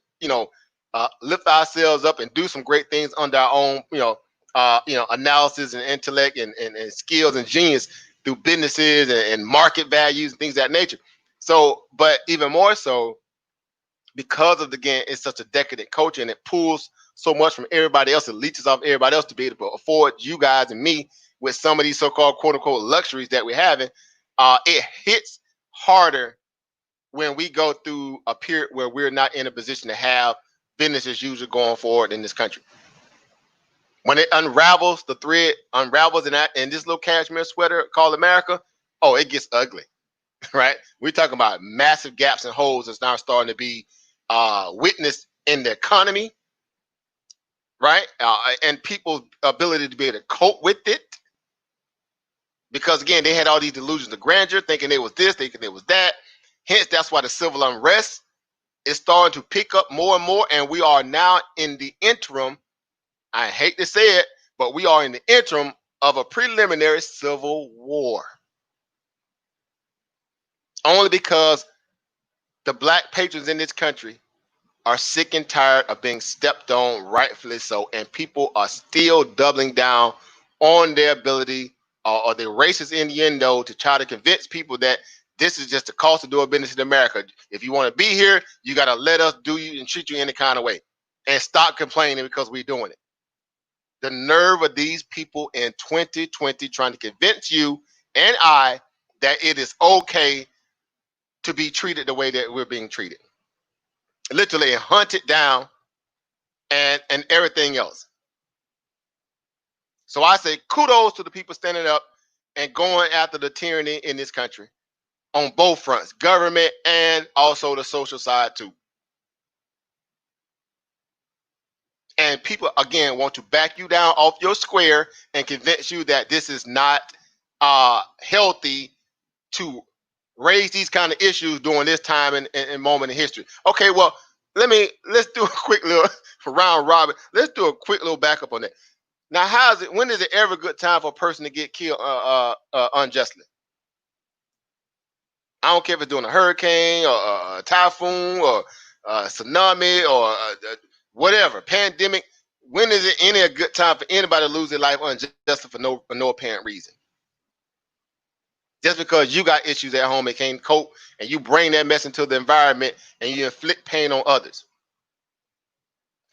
lift ourselves up and do some great things under our own, analysis and intellect and skills and genius through businesses and market values and things of that nature. So, but even more so, because of, again, it's such a decadent culture and it pulls so much from everybody else, it leeches off everybody else to be able to afford you guys and me with some of these so-called quote unquote luxuries that we're having. It hits harder when we go through a period where we're not in a position to have business as usual going forward in this country. When it unravels, the thread unravels in this little cashmere sweater called America, oh, it gets ugly, right? We're talking about massive gaps and holes that's now starting to be witnessed in the economy, right? And people's ability to be able to cope with it. Because again, they had all these delusions of grandeur, thinking it was this, thinking it was that. Hence, that's why the civil unrest is starting to pick up more and more. And we are now in the interim. I hate to say it, but we are in the interim of a preliminary civil war. Only because the black patrons in this country are sick and tired of being stepped on, rightfully so, and people are still doubling down on their ability or the racist innuendo to try to convince people that this is just the cost of doing business in America. If you want to be here, you got to let us do you and treat you any kind of way and stop complaining because we're doing it. The nerve of these people in 2020 trying to convince you and I that it is okay to be treated the way that we're being treated. Literally hunted down and everything else. So I say kudos to the people standing up and going after the tyranny in this country on both fronts, government and also the social side too. And people, again, want to back you down off your square and convince you that this is not healthy to raise these kind of issues during this time and moment in history. Okay, well, let's do a quick little for round robin. Let's do a quick little backup on that. Now, when is it ever a good time for a person to get killed unjustly? I don't care if it's during a hurricane or a typhoon or a tsunami or whatever, pandemic. When is it any a good time for anybody to lose their life unjustly for no apparent reason? Just because you got issues at home and can't cope and you bring that mess into the environment and you inflict pain on others.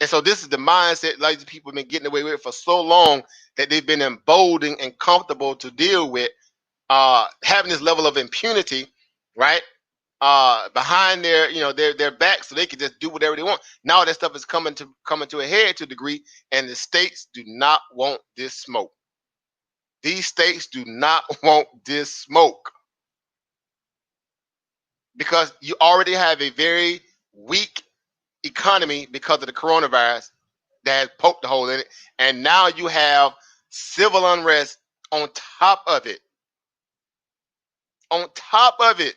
And so this is the mindset like these people have been getting away with for so long that they've been emboldened and comfortable to deal with having this level of impunity, right? Behind their back so they can just do whatever they want. Now that stuff is coming to a head to a degree, and the states do not want this smoke. These states do not want this smoke because you already have a very weak economy because of the coronavirus that has poked a hole in it, and now you have civil unrest on top of it. On top of it.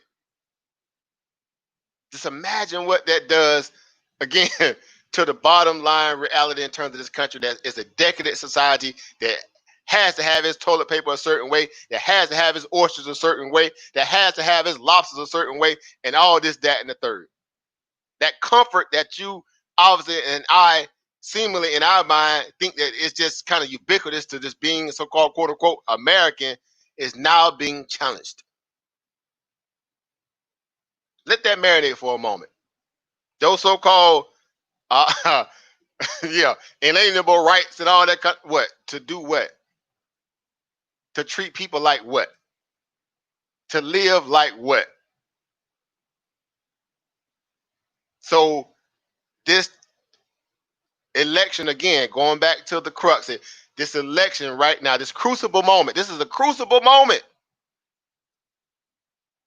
Just imagine what that does again to the bottom line reality in terms of this country that is a decadent society that has to have its toilet paper a certain way, that has to have its oysters a certain way, that has to have its lobsters a certain way, and all this, that, and the third. That comfort that you obviously and I seemingly in our mind think that it's just kind of ubiquitous to just being so-called quote unquote American is now being challenged. Let that marinate for a moment. Those so-called yeah, inalienable rights and all that what? To do what? To treat people like what? To live like what? So this election, again, going back to the crux, this election right now, this crucible moment, this is a crucible moment.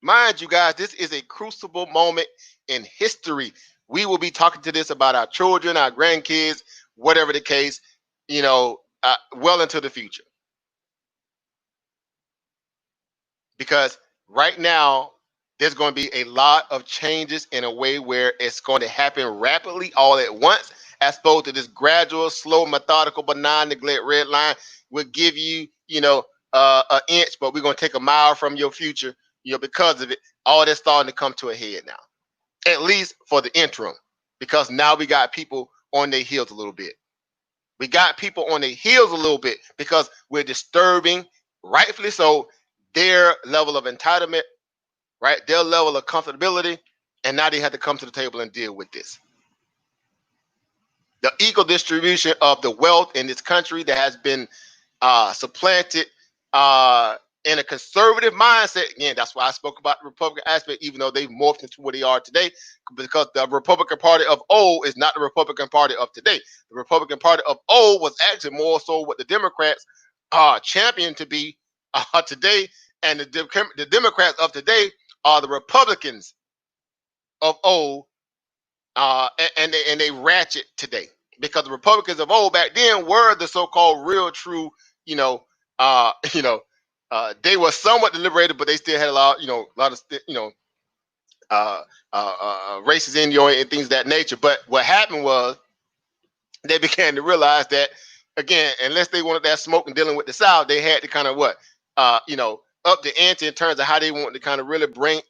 Mind you guys, this is a crucible moment in history. We will be talking to this about our children, our grandkids, whatever the case, well into the future. Because right now, there's going to be a lot of changes in a way where it's going to happen rapidly all at once, as opposed to this gradual, slow, methodical, benign, neglect red line will give you, an inch, but we're going to take a mile from your future, because of it. All that's starting to come to a head now, at least for the interim, because now we got people on their heels a little bit. We got people on their heels a little bit because we're disturbing, rightfully so, their level of entitlement, right? Their level of comfortability, and now they have to come to the table and deal with this. The equal distribution of the wealth in this country that has been supplanted in a conservative mindset. Again, that's why I spoke about the Republican aspect, even though they've morphed into what they are today, because the Republican Party of old is not the Republican Party of today. The Republican Party of old was actually more so what the Democrats championed to be today, and the Democrats of today are the Republicans of old, and they ratchet today, because the Republicans of old back then were the so-called real true, they were somewhat deliberated, but they still had a lot of races in and things of that nature. But what happened was they began to realize that, again, unless they wanted that smoke and dealing with the South, they had to kind of up the ante in terms of how they wanted to kind of really bring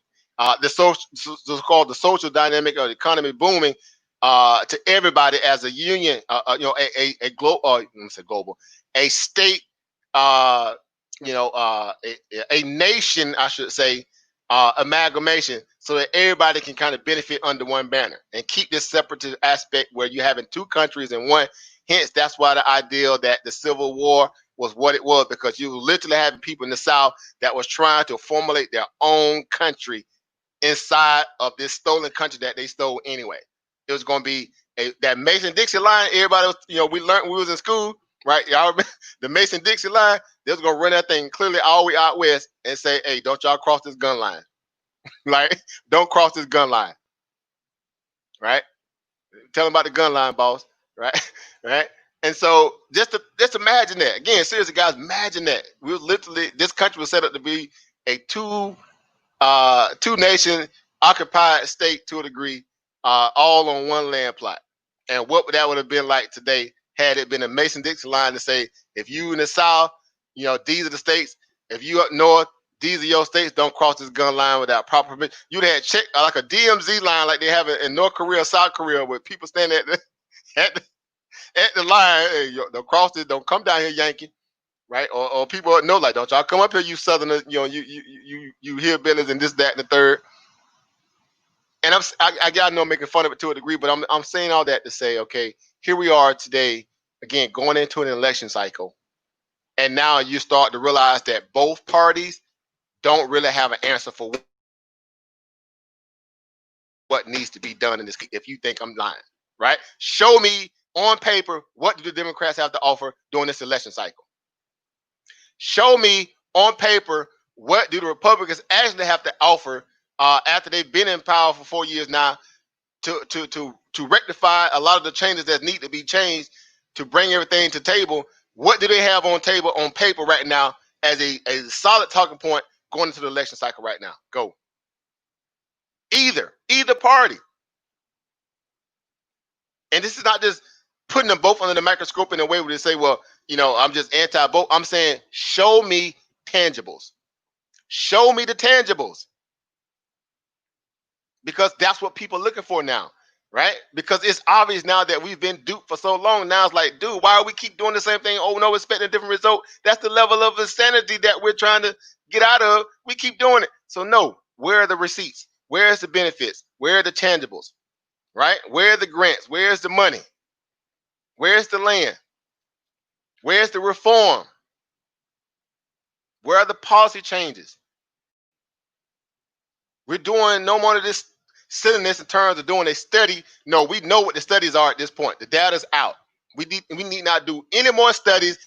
the so-called the social dynamic of the economy booming to everybody as a union, a global, a state, a nation, I should say, amalgamation, so that everybody can kind of benefit under one banner and keep this separatist aspect where you're having two countries in one. Hence, that's why the ideal that the Civil War was what it was, because you were literally having people in the South that was trying to formulate their own country inside of this stolen country that they stole anyway. It was going to be that Mason-Dixie line. Everybody was, we learned when we was in school, right? Y'all remember the Mason-Dixie line? They was going to run that thing clearly all the way out west and say, hey, don't y'all cross this gun line. Like, don't cross this gun line, right? Tell them about the gun line, boss, right? Right? And so just imagine that. Again, seriously, guys, imagine that. We was literally, this country was set up to be a two nation occupied state to a degree, all on one land plot. And what that would have been like today had it been a Mason-Dixon line to say, if you in the South, these are the states. If you up north, these are your states. Don't cross this gun line without proper permission. You'd have check like a DMZ line, like they have in North Korea, South Korea, where people stand at the line. Hey, don't cross this. Don't come down here, Yankee. Right? Or people know, like, don't y'all come up here, you Southerners. You hillbillies and this, that, and the third. And I got no making fun of it to a degree, but I'm saying all that to say, okay, here we are today, again, going into an election cycle, and now you start to realize that both parties don't really have an answer for what needs to be done in this. If you think I'm lying, right? Show me on paper, what do the Democrats have to offer during this election cycle? Show me on paper, what do the Republicans actually have to offer after they've been in power for 4 years now to rectify a lot of the changes that need to be changed to bring everything to table. What do they have on table on paper right now as a solid talking point going into the election cycle right now? Go. Either party. And this is not just putting them both under the microscope in a way where they say, well, I'm just anti-both. I'm saying, show me tangibles. Show me the tangibles. Because that's what people are looking for now, right? Because it's obvious now that we've been duped for so long. Now it's like, dude, why do we keep doing the same thing? Oh, no, expecting a different result. That's the level of insanity that we're trying to get out of. We keep doing it. So no, where are the receipts? Where is the benefits? Where are the tangibles, right? Where are the grants? Where's the money? Where's the land? Where's the reform? Where are the policy changes? We're doing no more of this silliness in terms of doing a study. No, we know what the studies are at this point. The data's out. We need not do any more studies.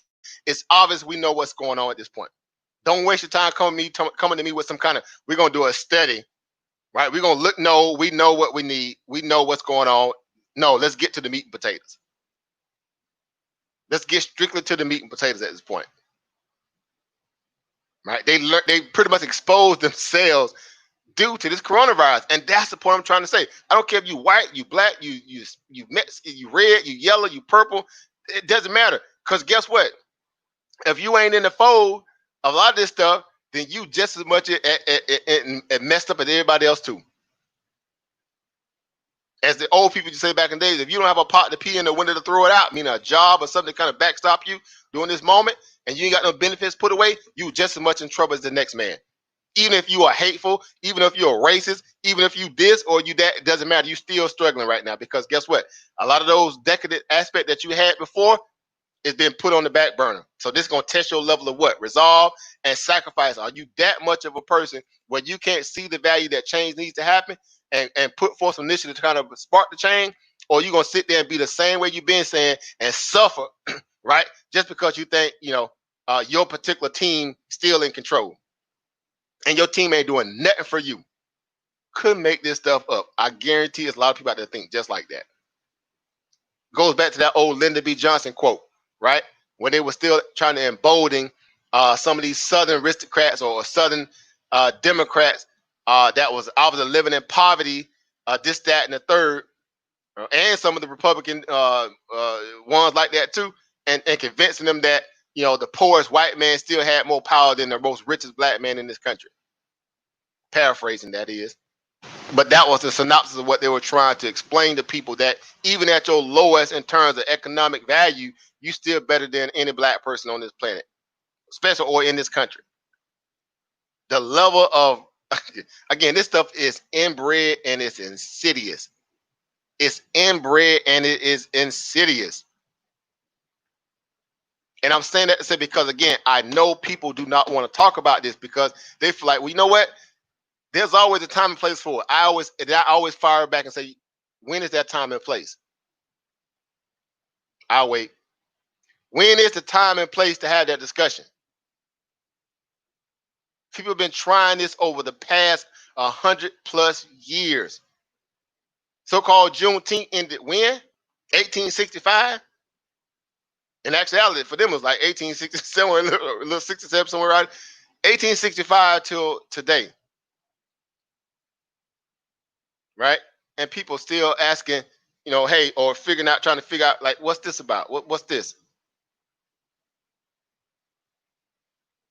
It's obvious we know what's going on at this point. Don't waste your time coming to me with some kind of, we're going to do a study, right? We're going to look, no, we know what we need. We know what's going on. No, let's get to the meat and potatoes. Let's get strictly to the meat and potatoes at this point. Right? They pretty much exposed themselves due to this coronavirus, and that's the point I'm trying to say. I don't care if you white, you black, you Mexican, you red, you yellow, you purple. It doesn't matter, because guess what? If you ain't in the fold of a lot of this stuff, then you just as much messed up as everybody else too. As the old people used to say back in the days, if you don't have a pot to pee in, the window to throw it out, meaning a job or something to kind of backstop you during this moment, and you ain't got no benefits put away, you just as much in trouble as the next man. Even if you are hateful, even if you're a racist, even if you this or you that, it doesn't matter. You're still struggling right now, because guess what? A lot of those decadent aspects that you had before is being put on the back burner. So this is going to test your level of what? Resolve and sacrifice. Are you that much of a person where you can't see the value that change needs to happen and put forth some initiative to kind of spark the change? Or are you going to sit there and be the same way you've been saying and suffer, right? Just because you think, your particular team still in control and your team ain't doing nothing for you. Couldn't make this stuff up. I guarantee there's a lot of people out there think just like that. Goes back to that old Lyndon B. Johnson quote, right? When they were still trying to embolden some of these Southern aristocrats or Southern Democrats that was obviously living in poverty, this, that, and the third, and some of the Republican ones like that too, and convincing them that the poorest white man still had more power than the most richest black man in this country. Paraphrasing, that is. But that was the synopsis of what they were trying to explain to people, that even at your lowest in terms of economic value, you still better than any black person on this planet, especially or in this country. The level of, again, this stuff is inbred and it's insidious. It's inbred and it is insidious. And I'm saying that to say, because again, I know people do not want to talk about this because they feel like, well, you know what? There's always a time and place for it. I always fire back and say, when is that time and place? I'll wait. When is the time and place to have that discussion? People have been trying this over the past 100+ years. So-called Juneteenth ended when? 1865? In actuality, for them, it was like 1867, a little 67, somewhere around 1865 till today. Right? And people still asking, hey, or trying to figure out, like, what's this about? What's this?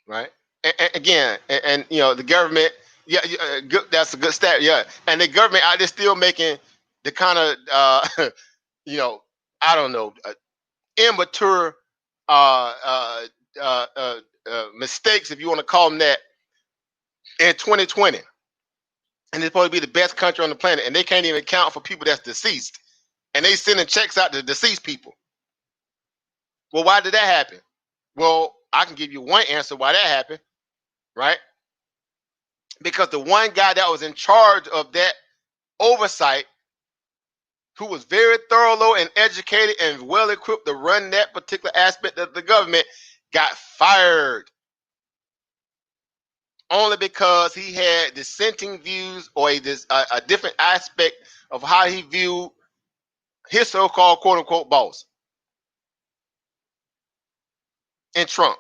Right? And again, the government, yeah, good, that's a good stat, yeah. And the government out there still making the kind of, I don't know, immature mistakes, if you want to call them that, in 2020. And it's supposed to be the best country on the planet, and they can't even account for people that's deceased. And they sending checks out to deceased people. Well, why did that happen? Well, I can give you one answer why that happened, right? Because the one guy that was in charge of that oversight, who was very thorough and educated and well equipped to run that particular aspect of the government, got fired. Only because he had dissenting views or a different aspect of how he viewed his so-called quote-unquote boss in Trump.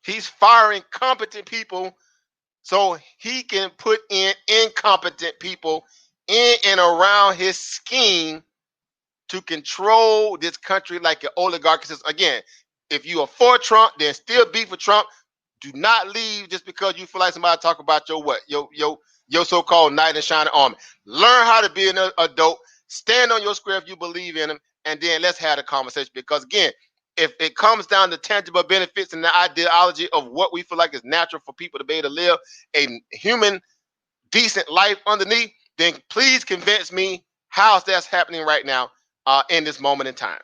He's firing competent people so he can put in incompetent people in and around his scheme to control this country like an oligarch. Again, if you are for Trump, then still be for Trump. Do not leave just because you feel like somebody talk about your what? Your so-called knight in shining armor. Learn how to be an adult. Stand on your square if you believe in them, and then let's have a conversation. Because again, if it comes down to tangible benefits and the ideology of what we feel like is natural for people to be able to live a human, decent life underneath, then please convince me how that's happening right now in this moment in time.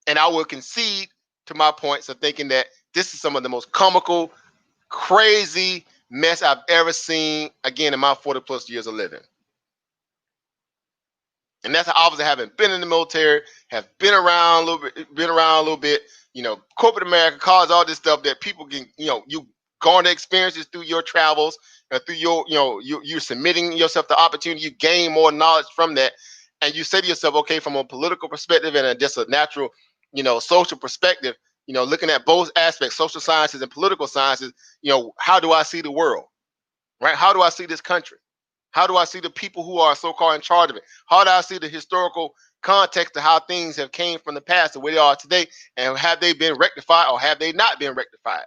And I will concede to my points of thinking that this is some of the most comical, crazy mess I've ever seen, again, in my 40 plus years of living. And that's obviously having been in the military, have been around a little bit, corporate America, cause all this stuff that people can, you garner experiences through your travels, through your, you're submitting yourself to opportunity, you gain more knowledge from that. And you say to yourself, okay, from a political perspective and just a natural, social perspective, looking at both aspects, social sciences and political sciences, how do I see the world, right? How do I see this country? How do I see the people who are so-called in charge of it? How do I see the historical context of how things have came from the past to where they are today? And have they been rectified or have they not been rectified?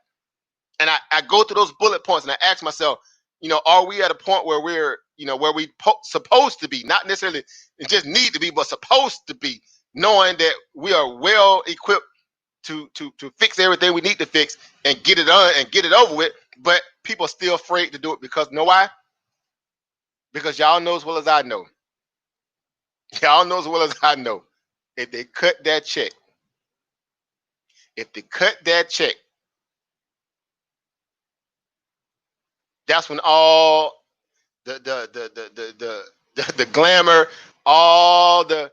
And I go through those bullet points and I ask myself, are we at a point where we're, where we supposed to be, not necessarily just need to be, but supposed to be, knowing that we are well equipped to fix everything we need to fix and get it done and get it over with, but people are still afraid to do it because, know why? Because y'all know as well as I know. Y'all know as well as I know. If they cut that check, that's when all the glamour, all the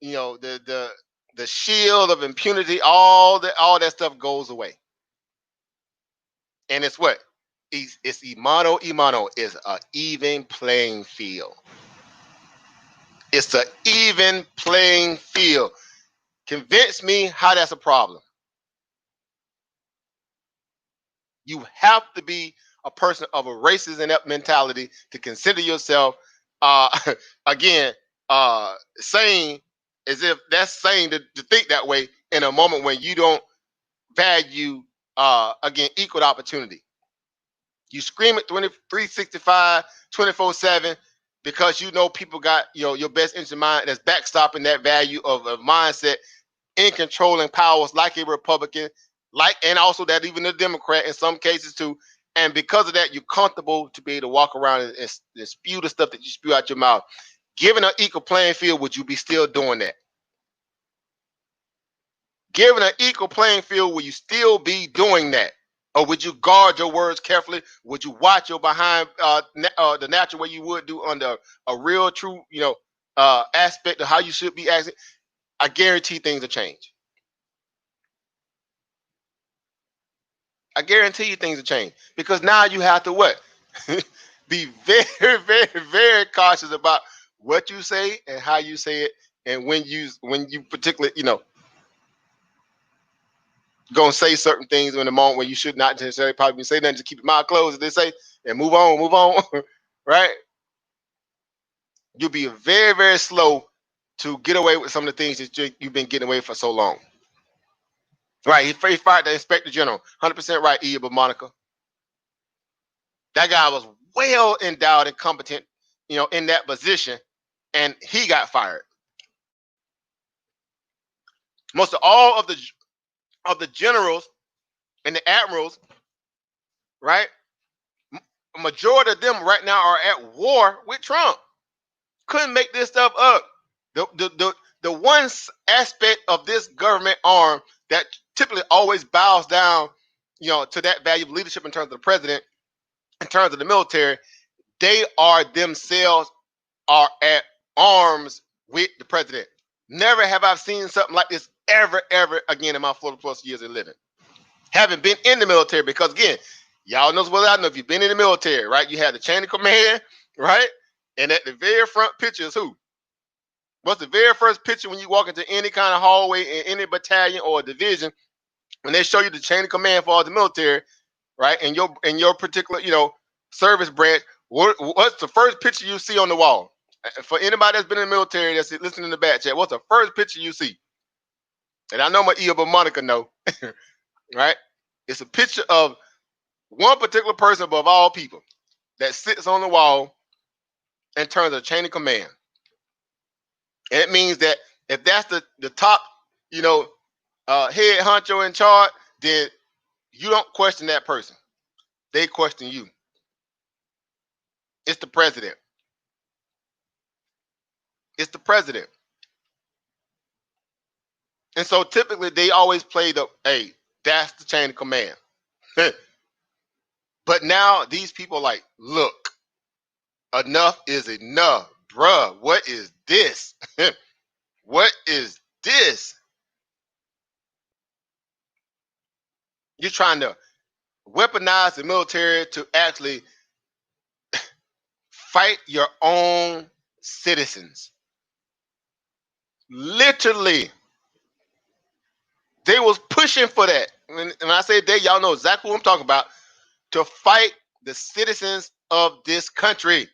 the shield of impunity, all that stuff goes away. And it's what? It's imano is an even playing field. It's an even playing field. Convince me how that's a problem. You have to be a person of a racist inept mentality to consider yourself, again, saying as if that's saying to think that way in a moment when you don't value, again, equal opportunity. You scream at 365, 24/7 because people got your best interest in mind that's backstopping that value of a mindset in controlling powers like a Republican, and also that even a Democrat in some cases too. And because of that, you're comfortable to be able to walk around and spew the stuff that you spew out your mouth. Given an equal playing field, would you be still doing that? Given an equal playing field, will you still be doing that? Or would you guard your words carefully? Would you watch your behind the natural way you would do under a real, true, aspect of how you should be acting? I guarantee things will change. I guarantee you things will change because now you have to what? Be very, very, very cautious about what you say and how you say it, and when you particularly, gonna say certain things in the moment when you should not necessarily probably say nothing to keep your mouth closed, as they say, and move on, right? You'll be very, very slow to get away with some of the things that you've been getting away for so long. Right, he fired the inspector general. 100% right, but Monica. That guy was well endowed and competent, in that position, and he got fired. Most of all of the generals and the admirals, right? A majority of them right now are at war with Trump. Couldn't make this stuff up. The one aspect of this government arm that typically always bows down, to that value of leadership in terms of the president, in terms of the military, they are themselves are at arms with the president. Never have I seen something like this ever again in my 40 plus years of living. Haven't been in the military because, again, y'all knows what I know. If you've been in the military, right, you have the chain of command, right? And at the very front picture is who? What's the very first picture when you walk into any kind of hallway in any battalion or division? When they show you the chain of command for all the military, right? And your particular, service branch, what's the first picture you see on the wall? For anybody that's been in the military that's listening in the back chat, what's the first picture you see? And I know my but Monica know, right? It's a picture of one particular person above all people that sits on the wall and turns a chain of command. And it means that if that's the top, head honcho in charge, then you don't question that person. They question you. It's the president. It's the president. And so typically they always play hey, that's the chain of command. But now these people like, look, enough is enough. Bruh, what is this? What is this? You're trying to weaponize the military to actually fight your own citizens. Literally, they was pushing for that. When I say they, y'all know exactly what I'm talking about. To fight the citizens of this country.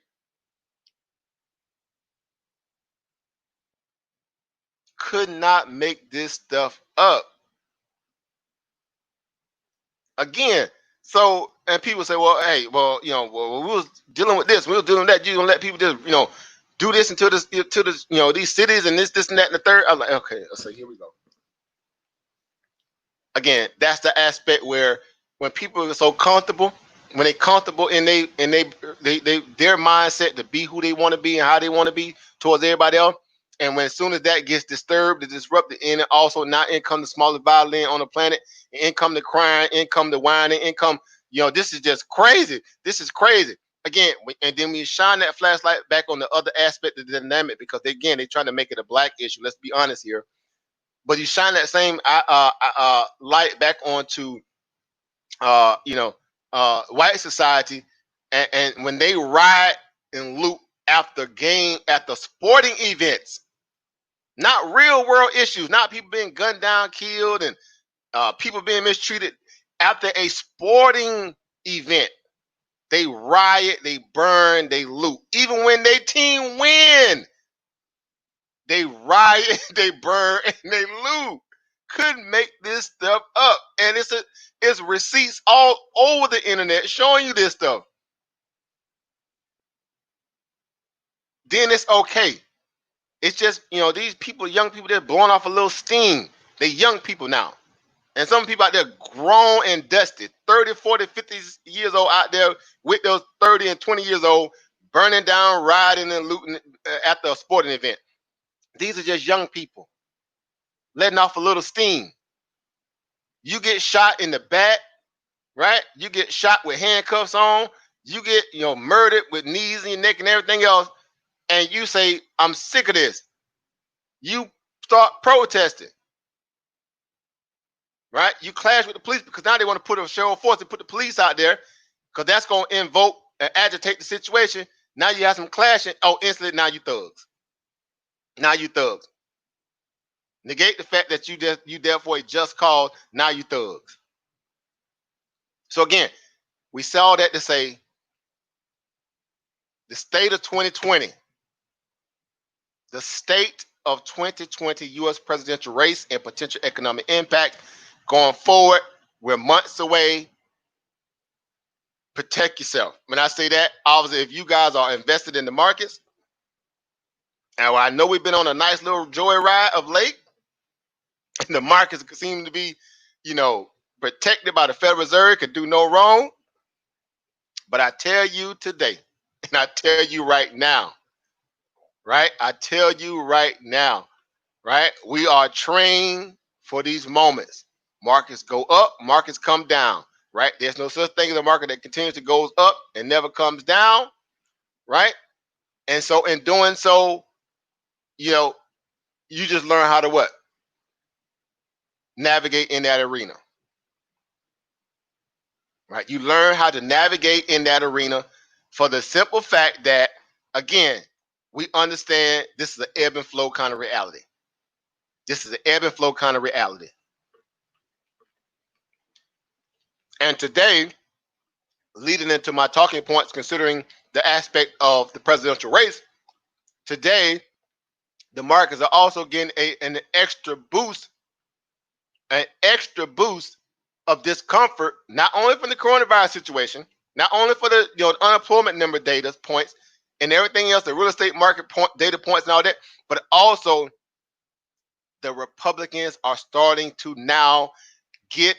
Could not make this stuff up. Again, so, and people say, well, hey, well, we was dealing with this, we was dealing with that. You gonna let people just, do this until this, these cities and this, and that, and the third. I'm like, okay, so here we go. Again, that's the aspect where when people are so comfortable, when they comfortable in their mindset to be who they want to be and how they want to be towards everybody else, and when as soon as that gets disturbed and disrupted, and also now in come the smallest violin on the planet, in come the crying, in come the whining, in come, this is just crazy. This is crazy. Again, and then we shine that flashlight back on the other aspect of the dynamic, because they're trying to make it a black issue. Let's be honest here. But you shine that same light back onto white society, and when they riot and loot after sporting events, not real world issues, not people being gunned down, killed, and people being mistreated. After a sporting event, they riot, they burn, they loot. Even when their team win, they riot, they burn, and they loot. Couldn't make this stuff up. And it's receipts all over the internet showing you this stuff. Then it's okay. It's just, these people, young people, they're blowing off a little steam. They young people now. And some people out there grown and dusted, 30, 40, 50 years old out there with those 30 and 20 years old, burning down, riding, and looting after a sporting event. These are just young people letting off a little steam. You get shot in the back, right? You get shot with handcuffs on. You get, murdered with knees in your neck and everything else. And you say, I'm sick of this. You start protesting, right? You clash with the police because now they want to put a show of force and put the police out there, because that's going to invoke and agitate the situation. Now you have some clashing. Oh, instantly, now you thugs. Now you thugs. Negate the fact that you therefore a just cause. Now you thugs. So again, we saw that to say the state of 2020, the state of 2020 U.S. presidential race and potential economic impact going forward. We're months away. Protect yourself. When I say that, obviously, if you guys are invested in the markets, and I know we've been on a nice little joyride of late, and the markets seem to be, protected by the Federal Reserve, could do no wrong. But I tell you today, and I tell you right now, right? I tell you right now, right? We are trained for these moments. Markets go up, markets come down, right? There's no such thing as a market that continuously goes up and never comes down, right? And so in doing so, you just learn how to what? Navigate in that arena. Right? You learn how to navigate in that arena for the simple fact that, again, we understand this is an ebb and flow kind of reality. This is an ebb and flow kind of reality. And today, leading into my talking points, considering the aspect of the presidential race, Today, the markets are also getting an extra boost of discomfort, not only from the coronavirus situation, not only for the unemployment number data points and everything else, the real estate market data points and all that, but also the Republicans are starting to now get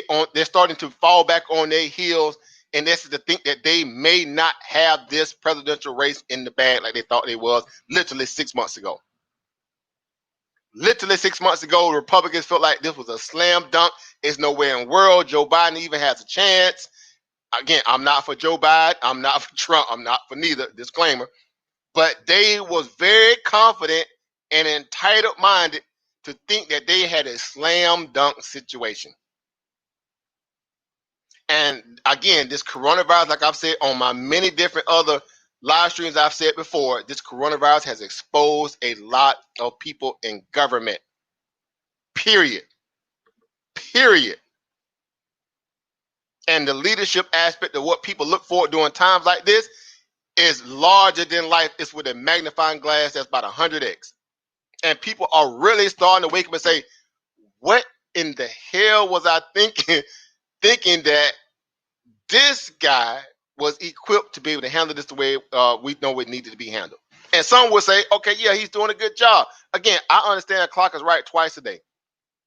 on. They're starting to fall back on their heels, and this is to think that they may not have this presidential race in the bag like they thought they was literally 6 months ago. Literally 6 months ago, the Republicans felt like this was a slam dunk. It's nowhere in the world Joe Biden even has a chance. Again, I'm not for Joe Biden. I'm not for Trump. I'm not for neither. Disclaimer. But they was very confident and entitled-minded to think that they had a slam dunk situation. And again, this coronavirus, like I've said on my many different other live streams I've said before, this coronavirus has exposed a lot of people in government. Period. And the leadership aspect of what people look for during times like this is larger than life. It's with a magnifying glass that's about 100x. And people are really starting to wake up and say, what in the hell was I thinking? Thinking that this guy was equipped to be able to handle this the way we know it needed to be handled. And some would say, okay, yeah, he's doing a good job. Again, I understand the clock is right twice a day.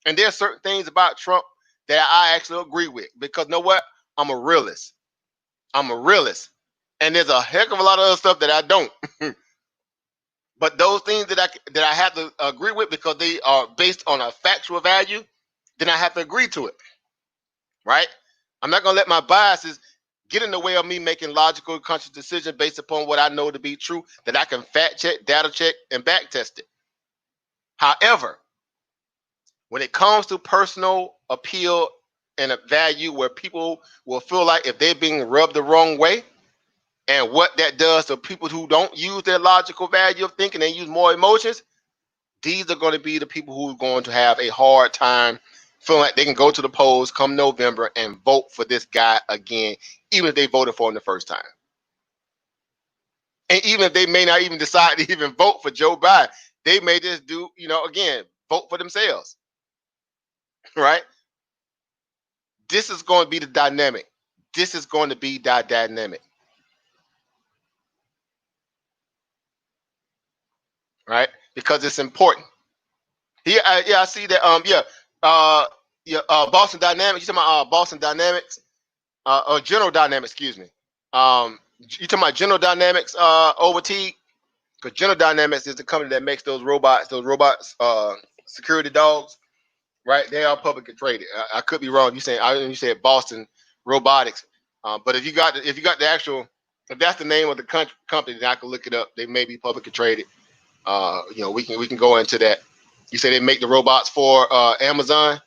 And there are certain things about Trump that I actually agree with, because you know what? I'm a realist. And there's a heck of a lot of other stuff that I don't. But those things that I have to agree with because they are based on a factual value, then I have to agree to it. Right? I'm not going to let my biases get in the way of me making logical, conscious decisions based upon what I know to be true, that I can fact check, data check, and back test it. However, when it comes to personal appeal and a value where people will feel like if they're being rubbed the wrong way, and what that does to people who don't use their logical value of thinking and use more emotions, these are going to be the people who are going to have a hard time feeling like they can go to the polls come November and vote for this guy again, even if they voted for him the first time. And even if they may not even decide to even vote for Joe Biden, they may just do, again, vote for themselves. Right? This is going to be the dynamic. Right? Because it's important. Yeah, I see that. Boston Dynamics. You talking about Boston Dynamics? Or General Dynamics? Excuse me. You talking about General Dynamics? Over T? Because General Dynamics is the company that makes those robots. Security dogs. Right? They are publicly traded. I could be wrong. You said Boston Robotics. But if you got the actual, if that's the name of the company, then I can look it up. They may be publicly traded. We can go into that. You say they make the robots for Amazon.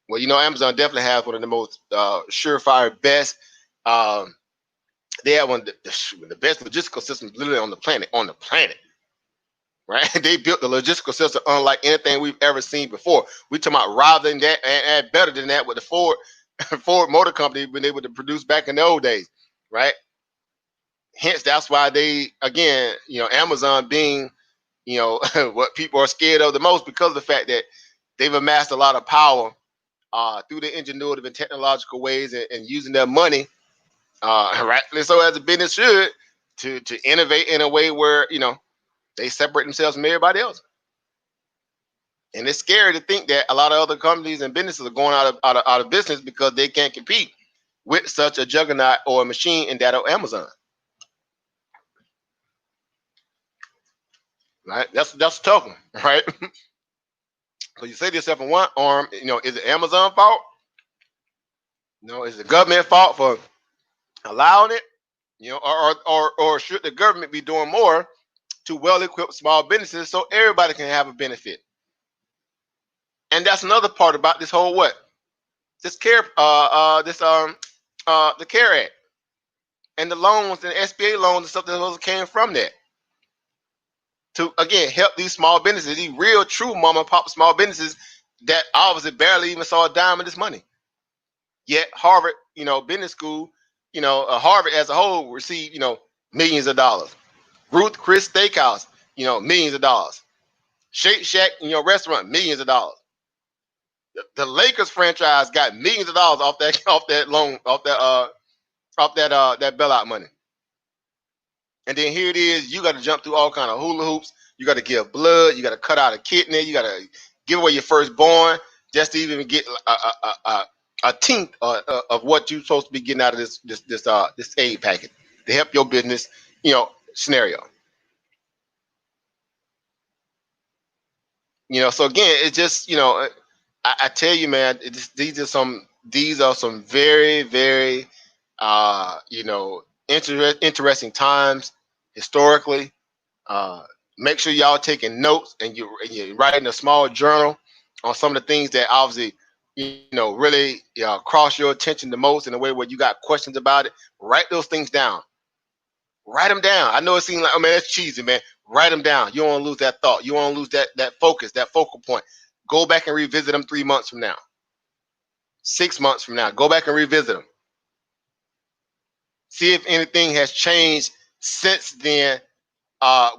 Well, Amazon definitely has one of the most surefire, best. They have one of the best logistical systems literally on the planet. Right? They built the logistical system unlike anything we've ever seen before. We talking about rather than that and better than that with the Ford Motor Company been able to produce back in the old days, right? Hence, that's why they, again, Amazon being, what people are scared of the most, because of the fact that they've amassed a lot of power through the ingenuitive and technological ways and using their money, rightfully so as a business should, to innovate in a way where, they separate themselves from everybody else. And it's scary to think that a lot of other companies and businesses are going out of business because they can't compete with such a juggernaut or a machine in that of Amazon. Right? That's a tough one, right? So you say to yourself in one arm, is it Amazon fault? Is the government fault for allowing it? Or should the government be doing more to well-equipped small businesses so everybody can have a benefit? And that's another part about this whole the CARE Act and the loans and the SBA loans and stuff that came from that to again help these small businesses, these real true mom and pop small businesses that obviously barely even saw a dime of this money. Yet Harvard, business school, Harvard as a whole received, millions of dollars. Ruth Chris Steakhouse, millions of dollars. Shake Shack, restaurant, millions of dollars. The Lakers franchise got millions of dollars off that loan, that bailout money. And then here it is, you got to jump through all kind of hula hoops. You got to give blood. You got to cut out a kidney. You got to give away your firstborn just to even get a tenth of what you're supposed to be getting out of this aid packet to help your business, scenario. So again, it's just, I tell you, man, these are some very, very, interesting times historically. Make sure y'all taking notes and you're writing a small journal on some of the things that obviously, really cross your attention the most in a way where you got questions about it. Write those things down. Write them down. I know it seems like, oh man, that's cheesy, man. Write them down. You don't want to lose that thought. You want to lose that focus, that focal point. Go back and revisit them 3 months from now, 6 months from now. Go back and revisit them. See if anything has changed since then.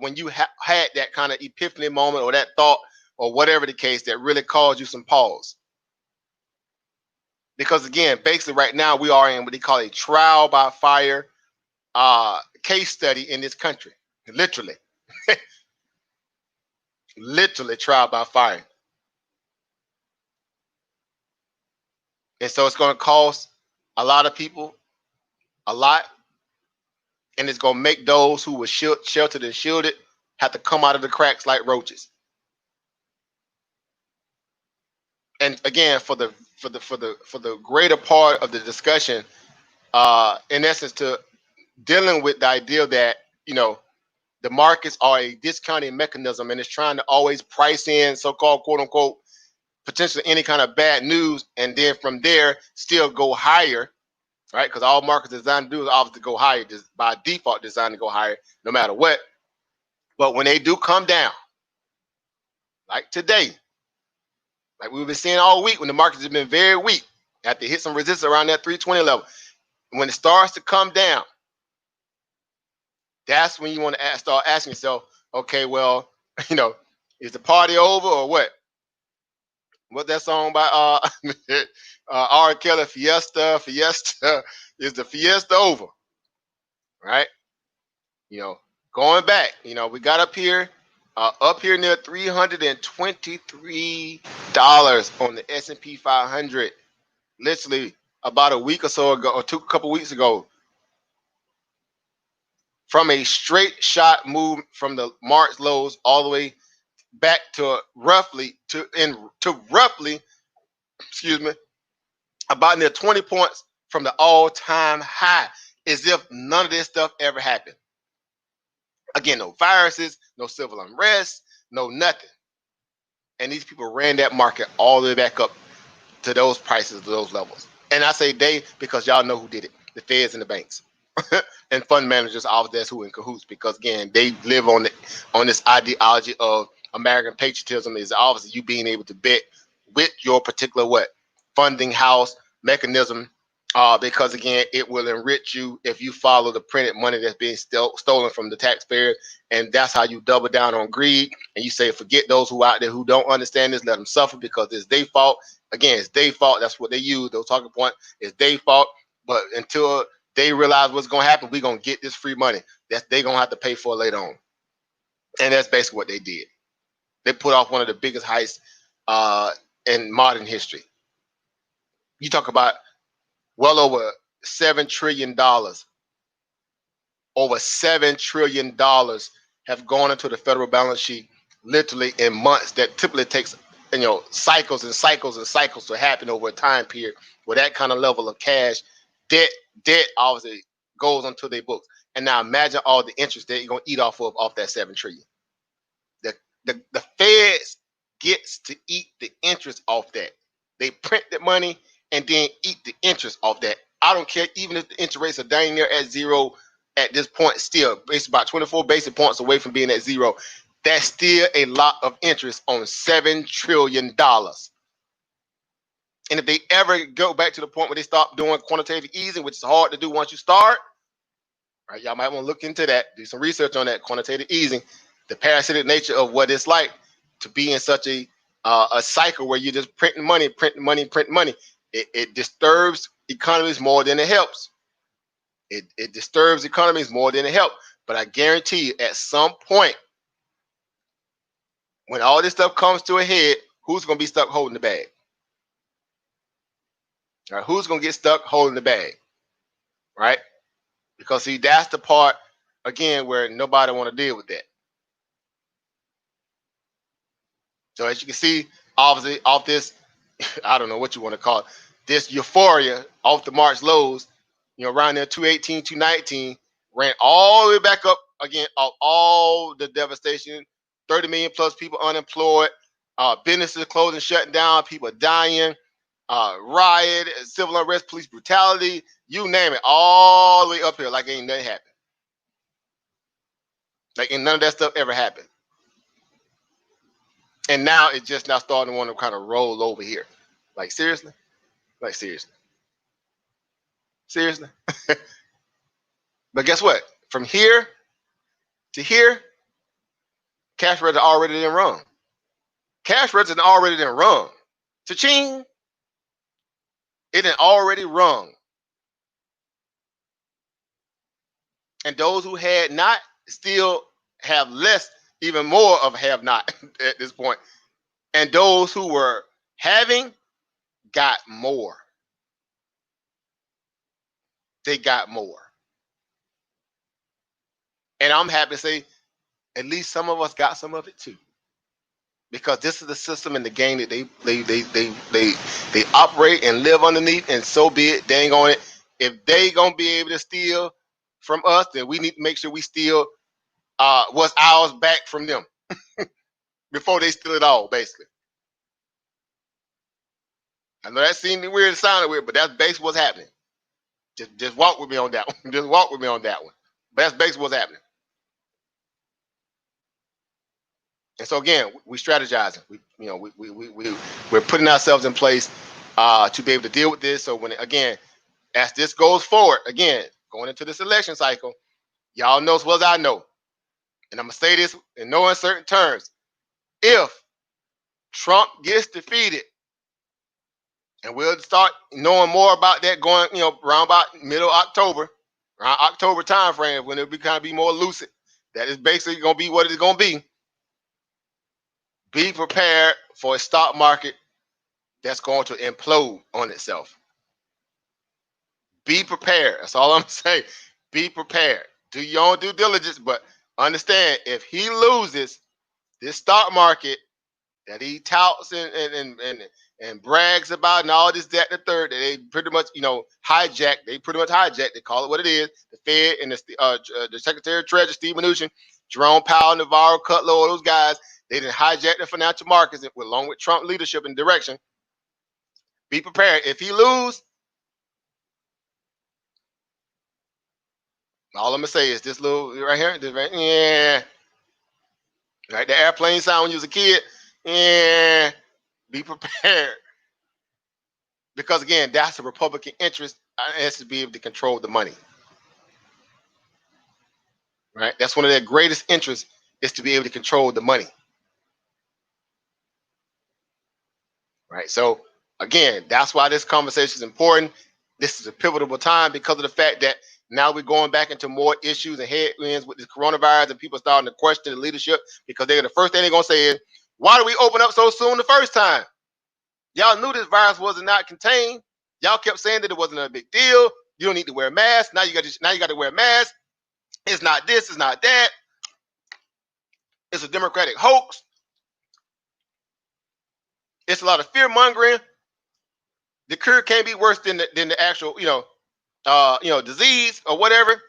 When you had that kind of epiphany moment or that thought or whatever the case that really caused you some pause. Because again, basically right now we are in what they call a trial by fire case study in this country. Literally. Literally trial by fire. And so it's going to cost a lot of people a lot. And it's going to make those who were sheltered and shielded have to come out of the cracks like roaches. And again, for the greater part of the discussion, in essence, to dealing with the idea that the markets are a discounting mechanism and it's trying to always price in so-called quote unquote potentially any kind of bad news, and then from there still go higher, right? Because all markets designed to do is obviously go higher, just by default designed to go higher no matter what. But when they do come down, like today, like we've been seeing all week when the markets have been very weak, have to hit some resistance around that 320 level. When it starts to come down, that's when you want to start asking yourself, okay, well, is the party over or what? What that song by R. Kelly, Fiesta, is the fiesta over? Right? Going back, we got up here near $323 on the S&P 500, literally about a week or so ago, or couple weeks ago, from a straight shot move from the March lows all the way back to roughly, excuse me, about near 20 points from the all-time high, as if none of this stuff ever happened. Again, no viruses, no civil unrest, no nothing. And these people ran that market all the way back up to those prices, to those levels. And I say they because y'all know who did it: the feds and the banks. And fund managers, obviously, that's who in cahoots, because again, they live on this ideology of American patriotism, is obviously you being able to bet with your particular funding house mechanism, because again, it will enrich you if you follow the printed money that's being stolen from the taxpayers. And that's how you double down on greed, and you say, forget those who out there who don't understand this, let them suffer because it's their fault. Again, it's their fault. That's what they use, those talking points. It's their fault. But until they realize what's going to happen, we're going to get this free money that they're going to have to pay for later on. And that's basically what they did. They put off one of the biggest heists in modern history. You talk about well over $7 trillion. Over $7 trillion have gone into the federal balance sheet literally in months that typically takes cycles and cycles and cycles to happen over a time period with that kind of level of cash. Debt obviously goes onto their books. And now imagine all the interest that you're going to eat off that $7 trillion. The feds gets to eat the interest off that. They print the money and then eat the interest off that. I don't care, even if the interest rates are dang near at zero at this point, still, it's about 24 basis points away from being at zero. That's still a lot of interest on $7 trillion. And if they ever go back to the point where they stop doing quantitative easing, which is hard to do once you start, Right? Y'all might want to look into that, do some research on that quantitative easing, the parasitic nature of what it's like to be in such a cycle where you're just printing money, printing money, printing money. It disturbs economies more than it helps. It disturbs economies more than it helps. But I guarantee you, at some point, when all this stuff comes to a head, who's going to be stuck holding the bag? All right, who's going to get stuck holding the bag? Right? Because see, that's the part again where nobody want to deal with that. So as you can see, obviously off this, I don't know what you want to call it, this euphoria off the March lows, around there 218, 219, ran all the way back up again of all the devastation, 30 million plus people unemployed, businesses closing, shutting down, people dying, riot, civil unrest, police brutality, you name it, all the way up here like ain't nothing happened. Like ain't none of that stuff ever happened. And now it's just now starting to want to kind of roll over here. Like seriously? Like seriously. Seriously. But guess what? From here to here, cash register already didn't run. Cash register already didn't run. Cha-ching. It didn't already run. And those who had not still have less, even more of have not at this point. And those who were having got more. They got more. And I'm happy to say at least some of us got some of it too. Because this is the system and the game that they operate and live underneath, and so be it. They ain't going to, if they gonna be able to steal from us, then we need to make sure we steal what's ours back from them before they steal it all, basically. I know that seemed weird, it sounded weird, but that's basically what's happening. Just walk with me on that one. Just walk with me on that one. But that's basically what's happening. And so again, we strategizing. We're putting ourselves in place to be able to deal with this. So when again, as this goes forward, again, going into this election cycle, y'all know as well as I know, and I'm gonna say this in no uncertain terms: if Trump gets defeated, and we'll start knowing more about that going, around about middle October, around October time frame, when it'll be kind of be more lucid. That is basically gonna be what it's gonna be. Be prepared for a stock market that's going to implode on itself. Be prepared. That's all I'm saying. Be prepared. Do your own due diligence, but understand if he loses this stock market that he touts and brags about and all this, that, and the third, that they pretty much, hijack. They pretty much hijack. They call it what it is. The Fed and the Secretary of Treasury, Steve Mnuchin, Jerome Powell, Navarro, Cutler, all those guys, they didn't hijack the financial markets along with Trump leadership and direction. Be prepared. If he lose, all I'm gonna say is this little right here, this right, yeah, right. The airplane sound when you was a kid, yeah. Be prepared, because again, that's a Republican interest. It has to be able to control the money, right? That's one of their greatest interests, is to be able to control the money, right? So again, that's why this conversation is important. This is a pivotal time because of the fact that now we're going back into more issues and headwinds with the coronavirus, and people starting to question the leadership, because the first thing they're gonna say is, "Why do we open up so soon the first time? Y'all knew this virus was not contained. Y'all kept saying that it wasn't a big deal. You don't need to wear a mask. Now you got to wear a mask. It's not this. It's not that. It's a Democratic hoax. It's a lot of fear mongering. The cure can't be worse than the actual disease or whatever."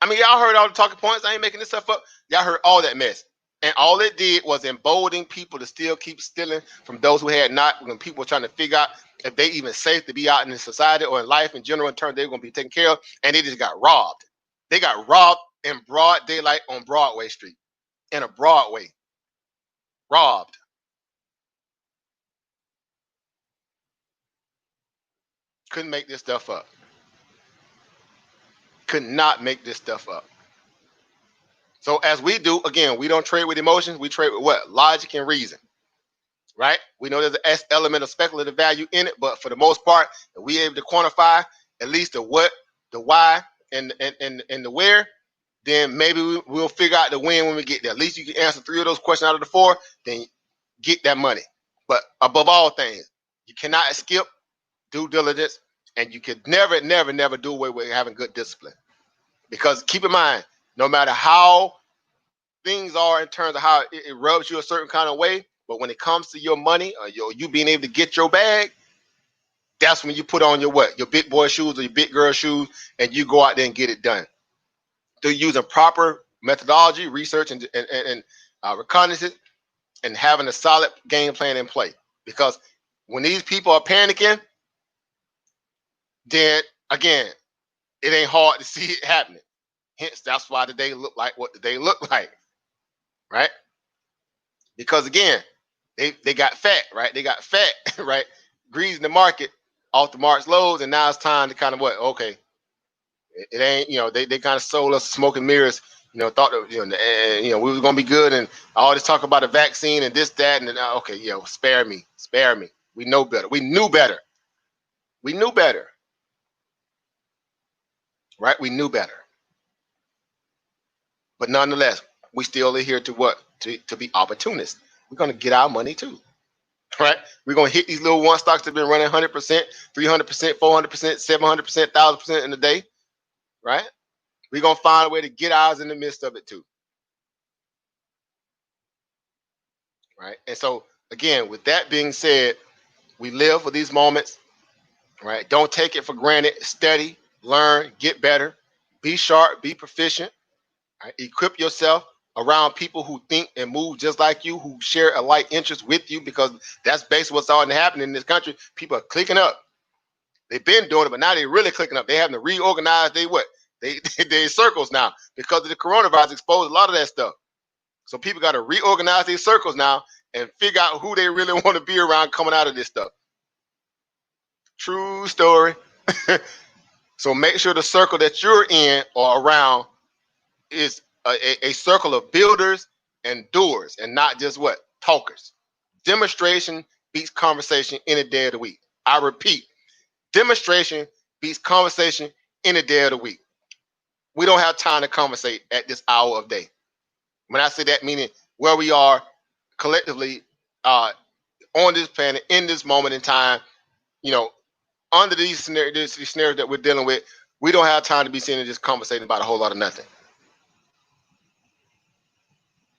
I mean, y'all heard all the talking points. I ain't making this stuff up. Y'all heard all that mess. And all it did was embolden people to still keep stealing from those who had not, when people were trying to figure out if they even safe to be out in the society or in life in general, in terms they were going to be taken care of, and they just got robbed. They got robbed in broad daylight on Broadway Street, in a Broadway. Robbed. Couldn't make this stuff up. Could not make this stuff up. So as we do, again, we don't trade with emotions. We trade with what? Logic and reason, right? We know there's an S element of speculative value in it, but for the most part, if we able to quantify at least the what, the why, and the where, then maybe we'll figure out the when we get there. At least you can answer 3 of those questions out of the 4, then get that money. But above all things, you cannot skip due diligence, and you could never, never, never do away with having good discipline. Because keep in mind, no matter how things are in terms of how it rubs you a certain kind of way, but when it comes to your money or you being able to get your bag, that's when you put on your what? Your big boy shoes or your big girl shoes, and you go out there and get it done. Through using proper methodology, research, and reconnaissance, and having a solid game plan in play. Because when these people are panicking, then again, it ain't hard to see it happening. Hence, that's why the day look like what the day look like, right? Because again, they got fat, right? They got fat, right? Greasing the market off the March lows, and now it's time to kind of what? Okay, it ain't, they kind of sold us smoke and mirrors, thought that, we was gonna be good, and all this talk about a vaccine and this, that, and then, okay, spare me. We know better. We knew better. Right? We knew better. But nonetheless, we still are here to what? To be opportunists. We're gonna get our money too. Right? We're gonna hit these little one stocks that have been running 100%, 300%, 400%, 700%, 1,000% in a day. Right? We're gonna find a way to get ours in the midst of it too. Right? And so again, with that being said, we live for these moments. Right? Don't take it for granted. Study, learn, get better, be sharp, be proficient. Right? Equip yourself around people who think and move just like you, who share a like interest with you, because that's basically what's starting to happen in this country. People are clicking up. They've been doing it, but now they're really clicking up. They having to reorganize they circles now, because of the coronavirus exposed a lot of that stuff. So people got to reorganize their circles now and figure out who they really want to be around coming out of this stuff. True story. So make sure the circle that you're in or around is a circle of builders and doers, and not just what? Talkers. Demonstration beats conversation any day of the week. I repeat, demonstration beats conversation any day of the week. We don't have time to conversate at this hour of day. When I say that, meaning where we are collectively on this planet in this moment in time, under these scenarios that we're dealing with, we don't have time to be sitting and just conversating about a whole lot of nothing.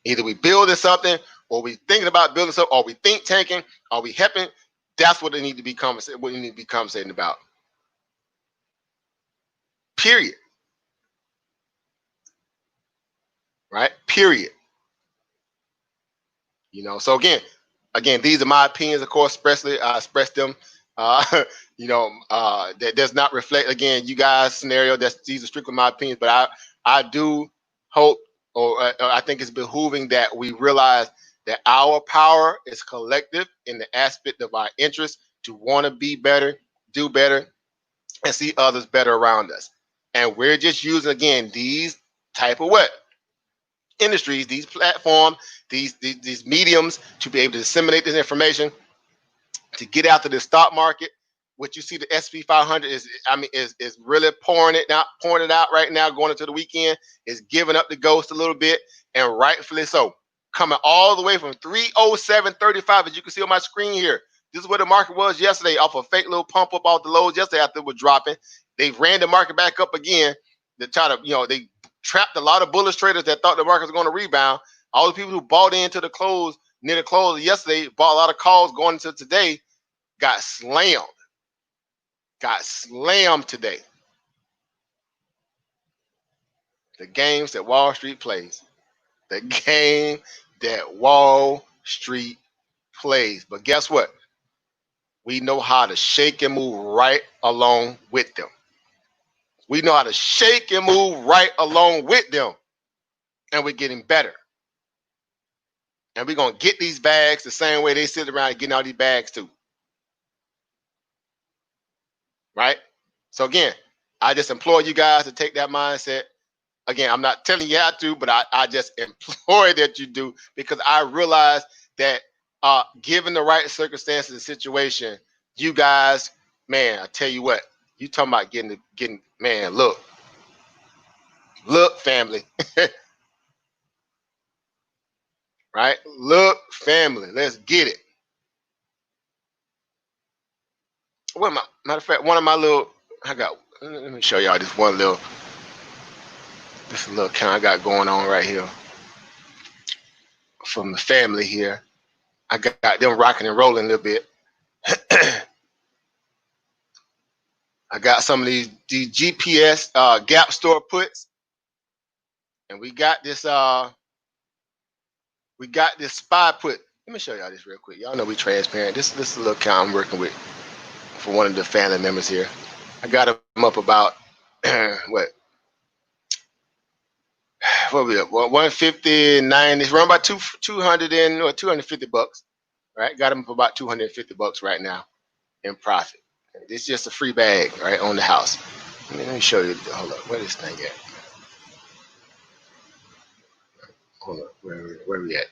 Either we building something, or we thinking about building something, or we think tanking, or we helping. That's what they need to be conversating. What you need to be conversating about. Period. Right? Period. So again, these are my opinions, of course. Especially, I express them. That does not reflect, again, you guys' scenario. These are strictly my opinions, but I do hope, or I think it's behooving that we realize that our power is collective in the aspect of our interest to want to be better, do better, and see others better around us. And we're just using, again, these type of what? Industries, these platforms, these mediums to be able to disseminate this information, to get out to the stock market. What you see, the SP 500 is really pouring it out right now, going into the weekend, is giving up the ghost a little bit, and rightfully so. Coming all the way from 307.35, as you can see on my screen here. This is where the market was yesterday, off a fake little pump up off the lows yesterday after it was dropping. They ran the market back up again to try to, they trapped a lot of bullish traders that thought the market was going to rebound. All the people who bought into the close, near the close yesterday, bought a lot of calls going into today, got slammed. Got slammed today. The games that Wall Street plays. The game that Wall Street plays. But guess what? We know how to shake and move right along with them. We know how to shake and move right along with them. And we're getting better. And we're going to get these bags the same way they sit around and getting all these bags too. right? So again, I just implore you guys to take that mindset. Again, I'm not telling you how to, but I just implore that you do, because I realize that given the right circumstances and situation, you guys, man, I tell you what, you talking about getting, man, look, family, right? Look, family, let's get it. What my matter of fact, one of my little, I got. Let me show y'all this little account I got going on right here from the family here. I got them rocking and rolling a little bit. I got some of these GPS Gap Store puts, and we got this SPY put. Let me show y'all this real quick. Y'all know we transparent. This is a little account I'm working with for one of the family members here. I got them up about what we up? Well, 159. It's run about 200 or 250 bucks. Right? Got them for about 250 bucks right now in profit. It's just a free bag, right, on the house. Let me show you. Hold up, where this thing at? Hold up, where we at?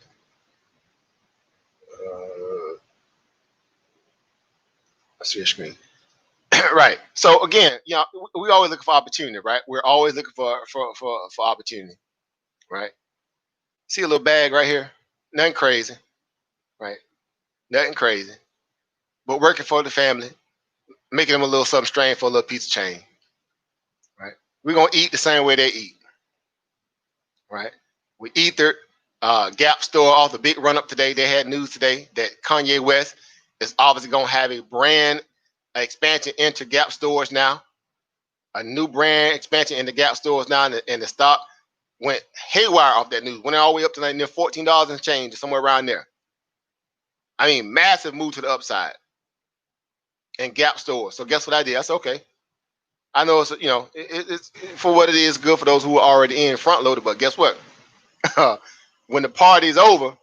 I see your screen. Right. So again, we always looking for opportunity, right? We're always looking for opportunity, right? See a little bag right here? Nothing crazy, right? Nothing crazy. But working for the family, making them a little something strange for a little piece of change, right? We're gonna eat the same way they eat, right? We eat their Gap store off the big run up today. They had news today that Kanye West is obviously gonna have a brand expansion into Gap stores now. A new brand expansion in the Gap stores now, and the stock went haywire off that news. Went all the way up to like near $14 and change, somewhere around there. I mean, massive move to the upside in Gap stores. So guess what I did? I said, okay. I know it's for what it is, good for those who are already in front loaded. But guess what? When the party's over,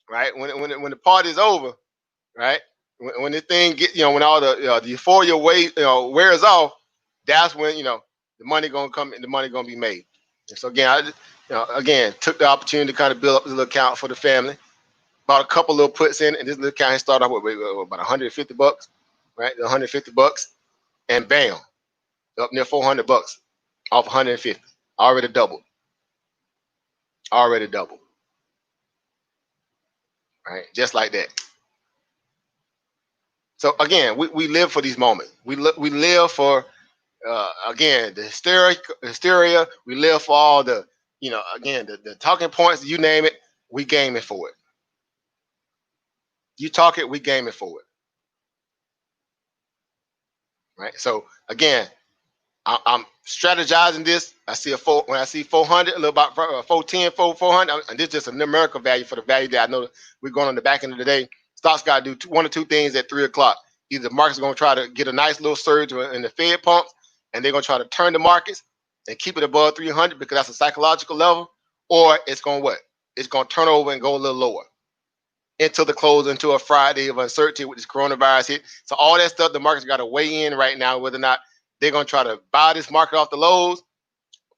right? When the party's over, right? When this thing get, when all the euphoria wears off, that's when the money gonna come and the money gonna be made. And so again, again took the opportunity to kind of build up this little account for the family. Bought a couple little puts in, and this little account started off with about 150 bucks, right? 150 bucks, and bam, up near 400 bucks off 150. Already doubled. Already doubled. Right? Just like that. So again, we live for these moments. We live for again the hysteria. We live for all the again the talking points. You name it, we gaming for it. You talk it, we gaming for it. Right. So again, I'm strategizing this. I see when I see 400, a little about 410, 400, and this is just a numerical value for the value that I know we're going on the back end of the day. Stocks got to do one or two things at 3 o'clock. Either the market's going to try to get a nice little surge in the Fed pumps, and they're going to try to turn the markets and keep it above 300 because that's a psychological level, or it's going to what? It's going to turn over and go a little lower into the close, into a Friday of uncertainty with this coronavirus hit. So all that stuff, the market's got to weigh in right now whether or not they're going to try to buy this market off the lows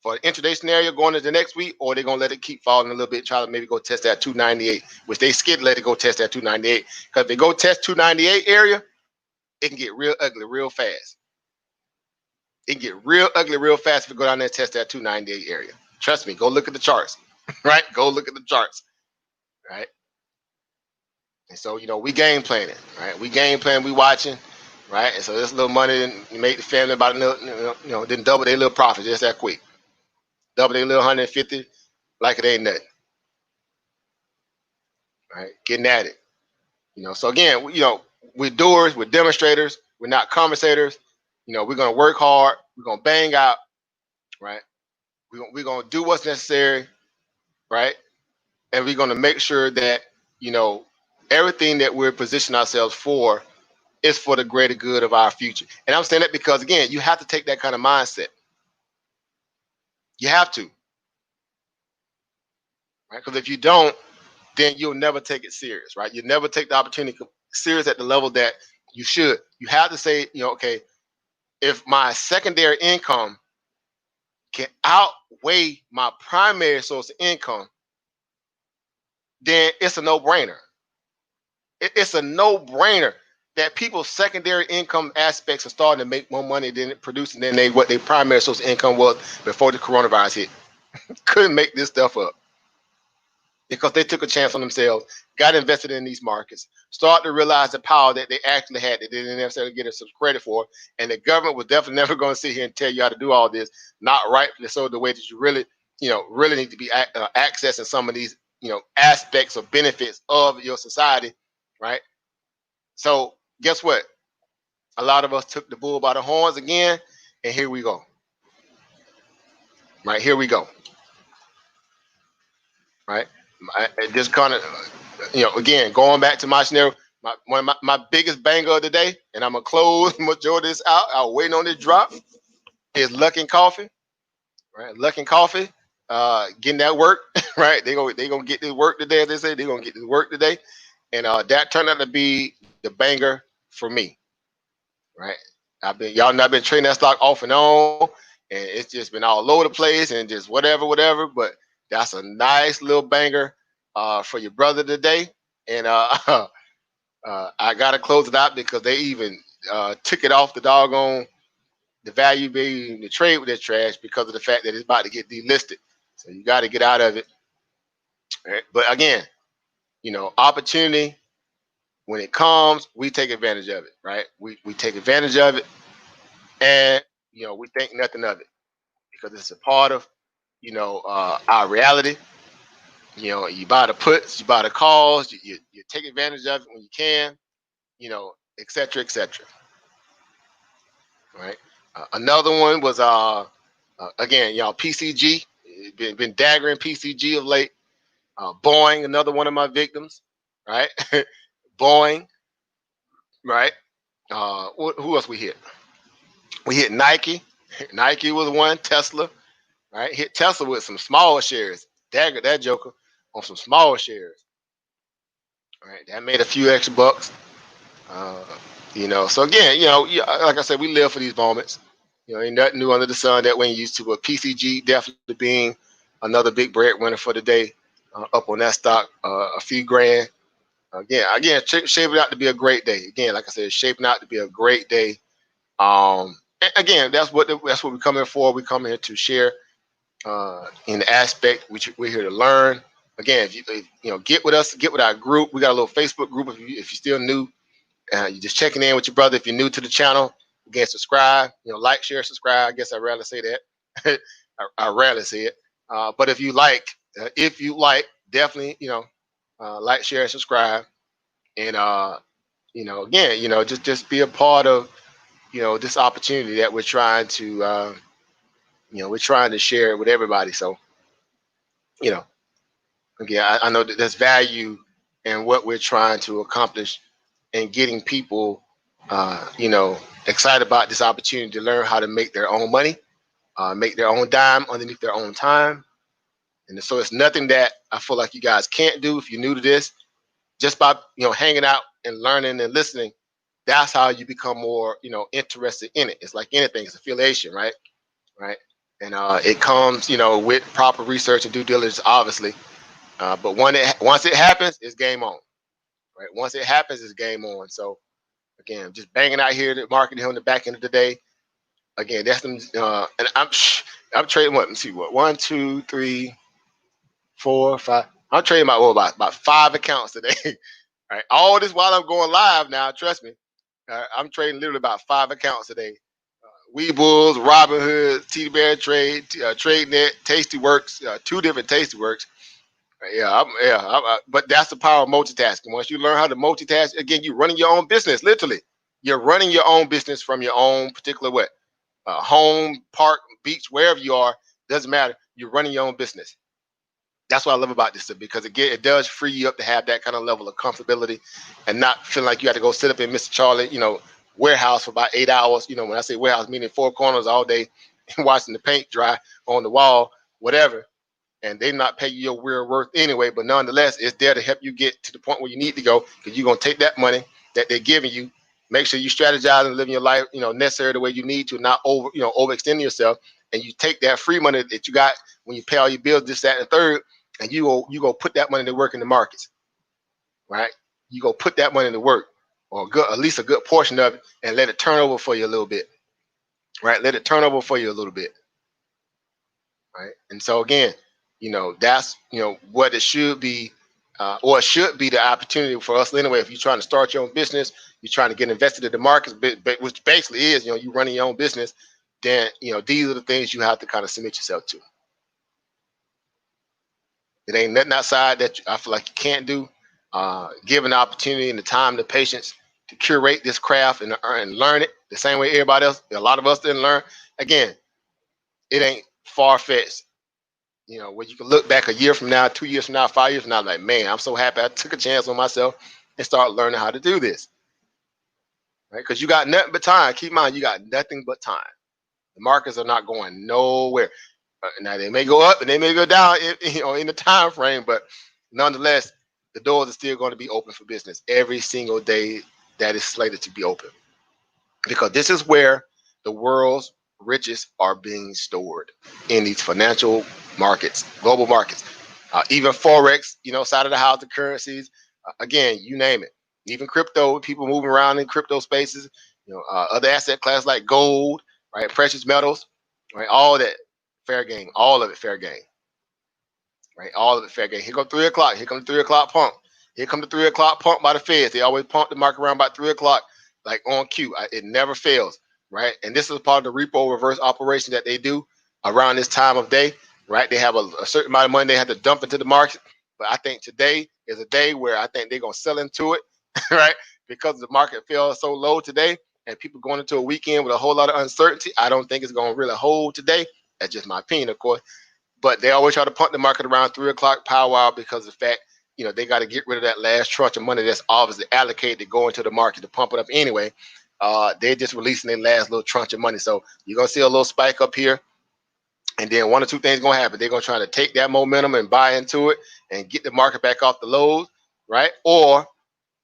for an intraday scenario going into the next week, or they're going to let it keep falling a little bit, try to maybe go test that 298, which they scared to let it go test that 298. Because if they go test 298 area, it can get real ugly real fast. It can get real ugly real fast if we go down there and test that 298 area. Trust me, go look at the charts, right? Go look at the charts, right? And so, we game planning, right? We game plan, we watching, right? And so this little money didn't make the family about a little, didn't double their little profit just that quick. Double their little 150 like it ain't nothing, right? Getting at it, So again, we're doers, we're demonstrators, we're not conversators. We're gonna work hard, we're gonna bang out, right? We're gonna do what's necessary, right? And we're gonna make sure that everything that we're positioning ourselves for is for the greater good of our future. And I'm saying that because again, you have to take that kind of mindset. You have to, right? Because if you don't, then you'll never take it serious, right? You never take the opportunity serious at the level that you should. You have to say, okay, if my secondary income can outweigh my primary source of income, then it's a no-brainer. It's a no-brainer that people's secondary income aspects are starting to make more money than producing than what their primary source of income was before the coronavirus hit. Couldn't make this stuff up because they took a chance on themselves, got invested in these markets, started to realize the power that they actually had that they didn't necessarily get some credit for. And the government was definitely never going to sit here and tell you how to do all this, not rightfully so, the way that you really, really need to be accessing some of these, aspects or benefits of your society, right? So guess what? A lot of us took the bull by the horns again, and here we go. Right, here we go. Right, just kind of, again, going back to my scenario, one of my biggest banger of the day, and I'm gonna close majority of this out. I'm waiting on this drop. Is Luckin Coffee, right? Luckin Coffee, getting that work, right? They gonna get this work today. As they say, they're gonna get this work today, and that turned out to be the banger for me, right? I've been trading that stock off and on, and it's just been all over the place and just whatever. But that's a nice little banger for your brother today. And I gotta close it out because they even took it off the doggone the value being the trade with this trash because of the fact that it's about to get delisted. So you got to get out of it. Right? But again, opportunity, when it comes, we take advantage of it, right? We take advantage of it, and we think nothing of it because it's a part of our reality. You buy the puts, you buy the calls, you take advantage of it when you can, et cetera, et cetera. Right. Another one was again, PCG. Been daggering PCG of late. Boeing, another one of my victims. Right. Boeing. Right. Who else we hit? We hit Nike. Nike was one. Tesla. Right. Hit Tesla with some small shares. Dagger that joker on some small shares. Right. That made a few extra bucks. So again, like I said, we live for these moments. Ain't nothing new under the sun that we ain't used to. But PCG definitely being another big breadwinner for the day, up on that stock, a few grand. Again, shaping out to be a great day. Again, like I said, shaping out to be a great day. Again, that's what we're coming for. We come here to share in the aspect which we're here to learn. Again, if you get with us, get with our group. We got a little Facebook group. If you're still new, you're just checking in with your brother. If you're new to the channel, again, subscribe. Like, share, subscribe. I guess I rarely say that. I rarely say it. But if you like, definitely, like, share, subscribe, and again, just be a part of this opportunity that we're trying to share with everybody. So again, I know that there's value in what we're trying to accomplish and getting people excited about this opportunity to learn how to make their own money, make their own dime underneath their own time. And so it's nothing that I feel like you guys can't do if you're new to this. Just by hanging out and learning and listening, that's how you become more interested in it. It's like anything, it's affiliation, right? Right. And it comes with proper research and due diligence, obviously. But once it happens, it's game on. Right. Once it happens, it's game on. So again, just banging out here the market here on the back end of the day. Again, that's them. And I'm trading what? Let's see what 1, 2, 3, 4, 5. I'm trading about 5 accounts today. All right. All this while I'm going live now. Trust me. I'm trading literally about 5 accounts today. Weebles, Robinhood, TD Bear Trade, TradeNet, Tastyworks, 2 different Tastyworks. But that's the power of multitasking. Once you learn how to multitask, again, you're running your own business. Literally, you're running your own business from your own particular home, park, beach, wherever you are. Doesn't matter. You're running your own business. That's what I love about this stuff, because again, it does free you up to have that kind of level of comfortability and not feeling like you have to go sit up in Mr. Charlie, warehouse for about 8 hours. When I say warehouse, meaning 4 corners all day, watching the paint dry on the wall, whatever. And they not pay you your real worth anyway, but nonetheless, it's there to help you get to the point where you need to go, because you're going to take that money that they're giving you, Make sure you strategize and live your life, necessary the way you need to, not overextending yourself. And you take that free money that you got when you pay all your bills, this, that, and the third, and you go put that money to work in the markets, right? You go put that money to work, or at least a good portion of it, and let it turn over for you a little bit, right? Let it turn over for you a little bit, right? And so again, that's what it should be, or it should be the opportunity for us anyway. If you're trying to start your own business, you're trying to get invested in the markets, which basically is, you running your own business, then these are the things you have to kind of submit yourself to. It ain't nothing outside that I feel like you can't do. Given the opportunity and the time, the patience to curate this craft and learn it the same way everybody else, a lot of us didn't learn. Again, it ain't far-fetched. When you can look back a year from now, 2 years from now, 5 years from now, like, man, I'm so happy I took a chance on myself and start learning how to do this. Right? Because you got nothing but time. Keep in mind, you got nothing but time. The markets are not going nowhere. Now they may go up and they may go down, in the time frame, but nonetheless, the doors are still going to be open for business every single day that is slated to be open, because this is where the world's riches are being stored, in these financial markets, global markets, even forex, side of the house, the currencies, again, you name it, even crypto, people moving around in crypto spaces, other asset classes like gold, right, precious metals, right, all that fair game, all of it fair game, right, all of it fair game. Here come 3 o'clock. Here come the 3 o'clock pump. Here come the 3 o'clock pump by the Feds. They always pump the market around about 3 o'clock, like on cue. It never fails, right? And this is part of the repo reverse operation that they do around this time of day, right? They have a certain amount of money they have to dump into the market. But I think today is a day where I think they're going to sell into it, right? Because the market fell so low today and people going into a weekend with a whole lot of uncertainty. I don't think it's going to really hold today. That's just my opinion, of course. But they always try to punt the market around 3 o'clock powwow because of the fact, they got to get rid of that last tranche of money that's obviously allocated to go into the market to pump it up anyway. They're just releasing their last little tranche of money. So you're going to see a little spike up here. And then one or two things going to happen. They're going to try to take that momentum and buy into it and get the market back off the lows, right? Or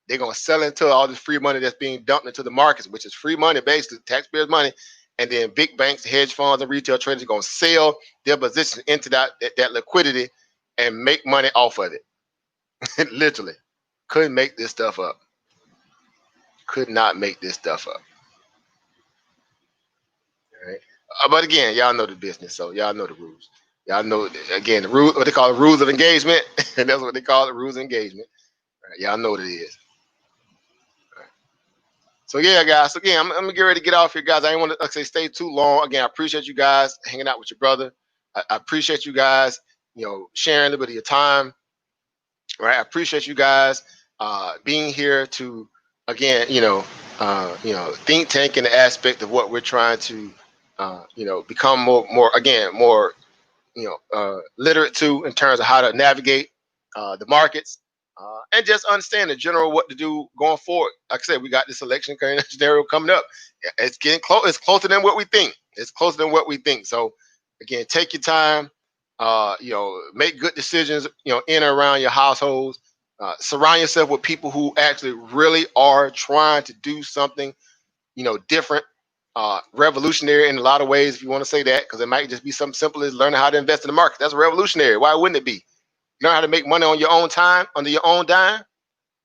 they're going to sell into all this free money that's being dumped into the markets, which is free money, basically taxpayers' money. And then big banks, hedge funds, and retail traders are going to sell their positions into that liquidity and make money off of it. Literally. Couldn't make this stuff up. Could not make this stuff up. All right. But again, y'all know the business, so y'all know the rules. Y'all know, again, the rules, what they call the rules of engagement, and that's what they call it, rules of engagement. All right. Y'all know what it is. So yeah, guys. So again, I'm gonna get ready to get off here, guys. I didn't want to stay too long. Again, I appreciate you guys hanging out with your brother. I appreciate you guys, sharing a little bit of your time. Right. I appreciate you guys being here to, again, think tank in the aspect of what we're trying to, become more literate to, in terms of how to navigate the markets, and just understand in general what to do going forward. Like I said, we got this election scenario coming up. It's getting close. It's closer than what we think. It's closer than what we think. So again, take your time. Make good decisions. In and around your households. Surround yourself with people who actually really are trying to do something, different, revolutionary in a lot of ways, if you want to say that, because it might just be something simple as learning how to invest in the market. That's revolutionary. Why wouldn't it be? Learn how to make money on your own time, under your own dime.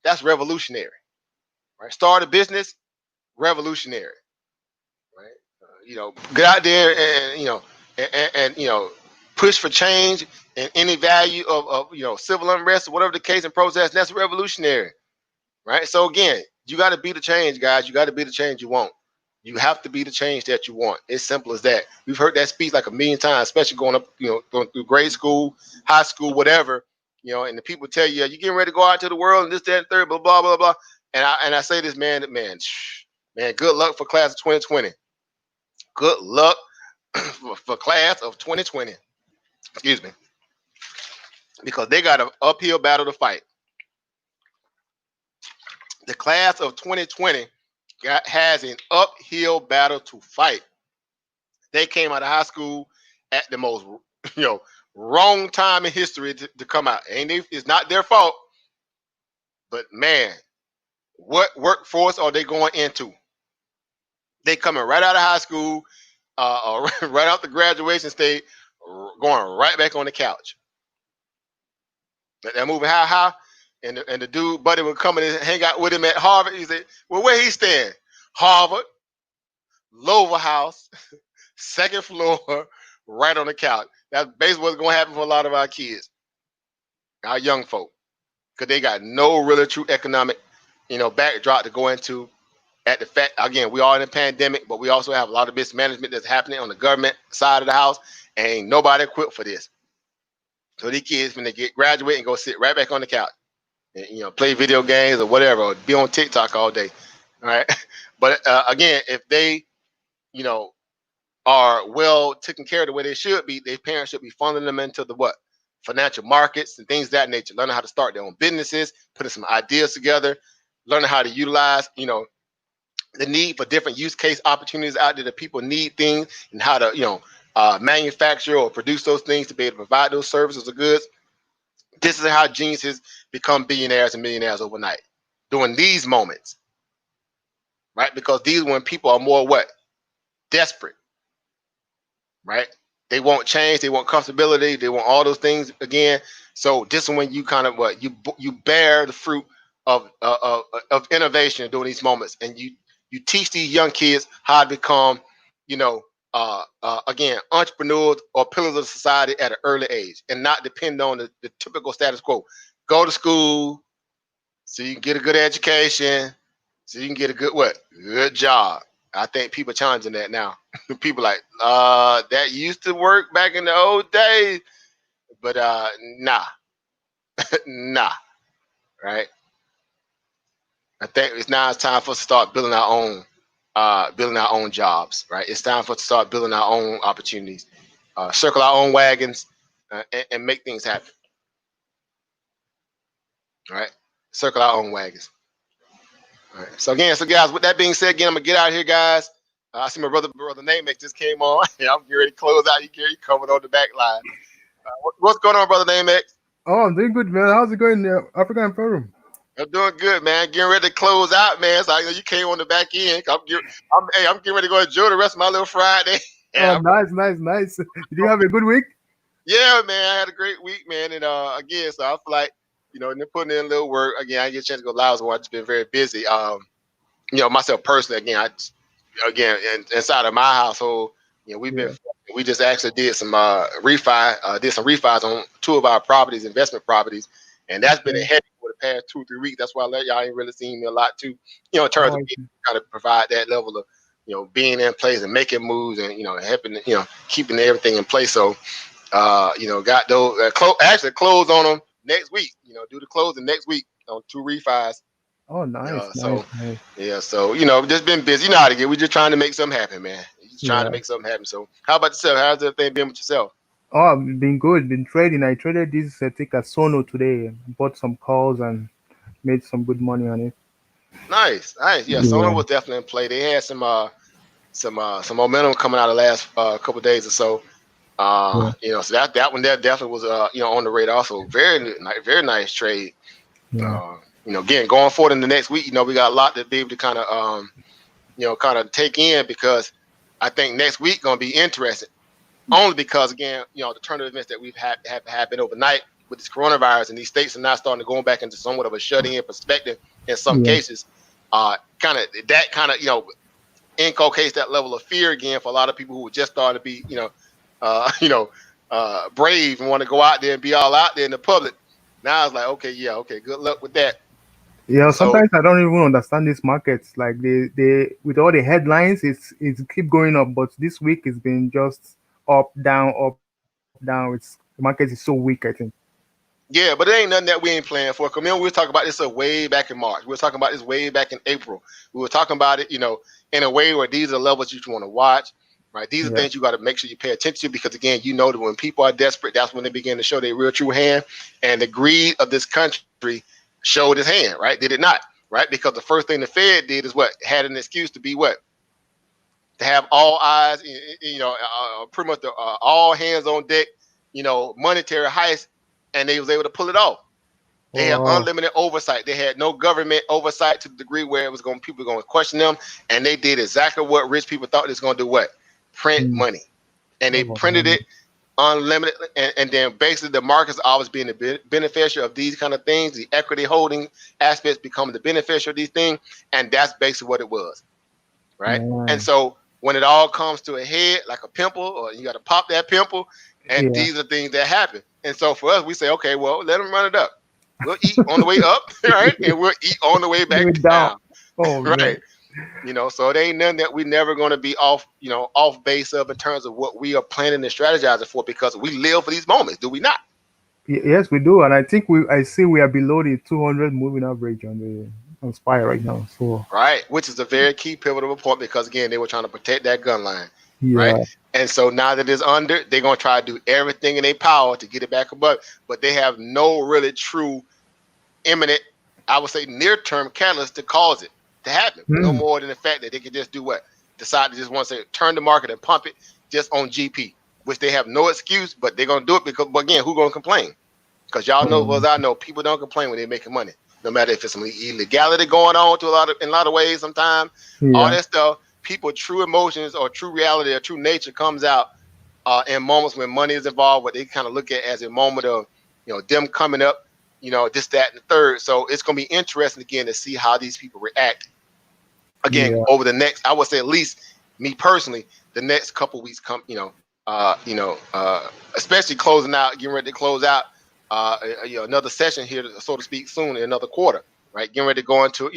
That's revolutionary, right? Start a business, revolutionary, right? Get out there and push for change and any value of civil unrest or whatever the case and protest. That's revolutionary, right? So again, you got to be the change, guys. You got to be the change you want. You have to be the change that you want. It's simple as that. We've heard that speech like a million times, especially going up, going through grade school, high school, whatever, and the people tell you, you're getting ready to go out to the world and this, that, and third, blah, blah, blah, blah. And I say this, man, good luck for class of 2020. Good luck for class of 2020. Excuse me. Because they got an uphill battle to fight. The class of 2020 has an uphill battle to fight. They came out of high school at the most, wrong time in history to come out. It's not their fault, but man, What workforce are they going into? They coming right out of high school, or right out the graduation stage, going right back on the couch. They're moving high, and the dude buddy would come in and hang out with him at Harvard. He said, "Well, where he staying? Harvard, Lower House, second floor, right on the couch." That's basically what's going to happen for a lot of our kids, our young folk, because they got no really true economic, backdrop to go into. At the fact, again, we are in a pandemic, but we also have a lot of mismanagement that's happening on the government side of the house, and ain't nobody equipped for this. So these kids, when they get graduate and go sit right back on the couch, and, play video games or whatever, or be on TikTok all day. All right. But again, if they, you know, are well taken care of the way they should be, their parents should be funding them into the what? Financial markets and things of that nature, learning how to start their own businesses, putting some ideas together, learning how to utilize, the need for different use case opportunities out there that people need things, and how to, manufacture or produce those things to be able to provide those services or goods. This is how geniuses become billionaires and millionaires overnight, during these moments, right? Because these are when people are more what? Desperate, right? They want change, they want comfortability, they want all those things again. So this is when you kind of what you bear the fruit of innovation during these moments, and you teach these young kids how to become, again, entrepreneurs or pillars of society at an early age, and not depend on the typical status quo. Go to school so you can get a good education, so you can get a good job. I think people are challenging that now. People like, that used to work back in the old days, but nah, nah, right? I think it's time for us to start building our own jobs, right? It's time for us to start building our own opportunities, circle our own wagons, and make things happen, right? Circle our own wagons. All right. So guys, with that being said, again, I'm gonna get out of here, guys. I see my brother Namex just came on. I'm getting ready to close out. You coming on the back line. What's going on, brother Namex? Oh, I'm doing good, man. How's it going, African Emporium? I'm doing good, man. Getting ready to close out, man. So I know you came on the back end. I'm getting ready to go enjoy the rest of my little Friday. Oh, Yeah, nice, nice, nice. Did you have a good week? yeah, man. I had a great week, man. And again, so I feel like, and then putting in a little work. Again, I didn't get a chance to go live, so I've just been very busy. Myself personally, again, inside of my household, Yeah. we just actually did some some refis on two of our properties, investment properties, and that's been a Okay. headache for the past 2 3 weeks. That's why y'all ain't really seen me a lot too, in terms Oh, of being, kind of provide that level of, being in place and making moves, and helping, keeping everything in place. So got those actually close on them next week. Do the closing next week on two refis. oh, nice, nice, So nice. yeah, so just been busy. You know how to get. We're just trying to make something happen, man. Just trying to Yeah. make something happen. So how about yourself? How's everything been with yourself? Oh, I've been good. Been trading. I traded this ticker Sono today. Bought some calls and made some good money on it. Nice, nice. Yeah, Sona Yeah. was definitely in play. They had some momentum coming out of the last couple of days or so. Yeah. So that one there definitely was on the radar. Also, very nice trade. Yeah. Again, going forward in the next week, we got a lot to be able to kind of kind of take in, because I think next week gonna be interesting. Only because, again, the turn of events that we've had have happened overnight with this coronavirus, and these states are now starting to go back into somewhat of a shut-in perspective in some Yeah. cases. Kind of inculcates that level of fear again for a lot of people who were just starting to be brave and want to go out there and be all out there in the public. Now it's like, okay, yeah, okay, good luck with that. Yeah. So Sometimes I don't even understand these markets. Like they with all the headlines, it's keep going up, but this week it's been just up, down, up, down. The market is so weak, I think. yeah, but it ain't nothing that we ain't playing for. Come on, we were talking about this way back in March. We were talking about this way back in April. We were talking about it, in a way where these are levels you want to watch, right? These are Yeah. things you got to make sure you pay attention to, because again, that when people are desperate, that's when they begin to show their real true hand. And the greed of this country showed its hand, right? Did it not? Right? Because the first thing the Fed did is what? Had an excuse to be what? To have all eyes, pretty much all hands on deck, monetary heist, and they was able to pull it off. They have Wow. unlimited oversight. They had no government oversight to the degree where it was going people were going to question them, and they did exactly what rich people thought they was going to do. What? Print Mm. money, and they Oh, printed man. it unlimited, and then basically the markets always being the beneficiary of these kind of things. The equity holding aspects becoming the beneficiary of these things, and that's basically what it was, right? And Man. so when it all comes to a head, like a pimple, or you got to pop that pimple, and Yeah. these are things that happen. And so for us, we say, okay, well, let them run it up. We'll eat on the way up, right? And we'll eat on the way back Way down. down, Oh, man. right? So it ain't nothing that we never going to be off, off base of in terms of what we are planning and strategizing for, because we live for these moments, do we not? Yes, we do, and I think I see we are below the 200 moving average on SPY right now. So Right, which is a very key pivotal point, because again, they were trying to protect that gun line, right? yeah. And so now that it's under, they're gonna try to do everything in their power to get it back above, but they have no really true imminent, I would say near term catalyst to cause it to happen. No Hmm. more than the fact that they can just do what? Decide to just want to say turn the market and pump it just on GP, which they have no excuse, but they're gonna do it because, but again, who gonna complain? Because y'all know, as Um, I know, people don't complain when they're making money, no matter if it's some illegality going on to in a lot of ways. Sometimes all yeah. that stuff, people true emotions or true reality or true nature comes out in moments when money is involved, what they kind of look at as a moment of them coming up, this, that, and the third. So it's gonna be interesting again to see how these people react again Yeah. over the next, I would say, at least me personally, the next couple weeks come, especially closing out, getting ready to close out, another session here, so to speak, soon in another quarter, right? Getting ready to go into,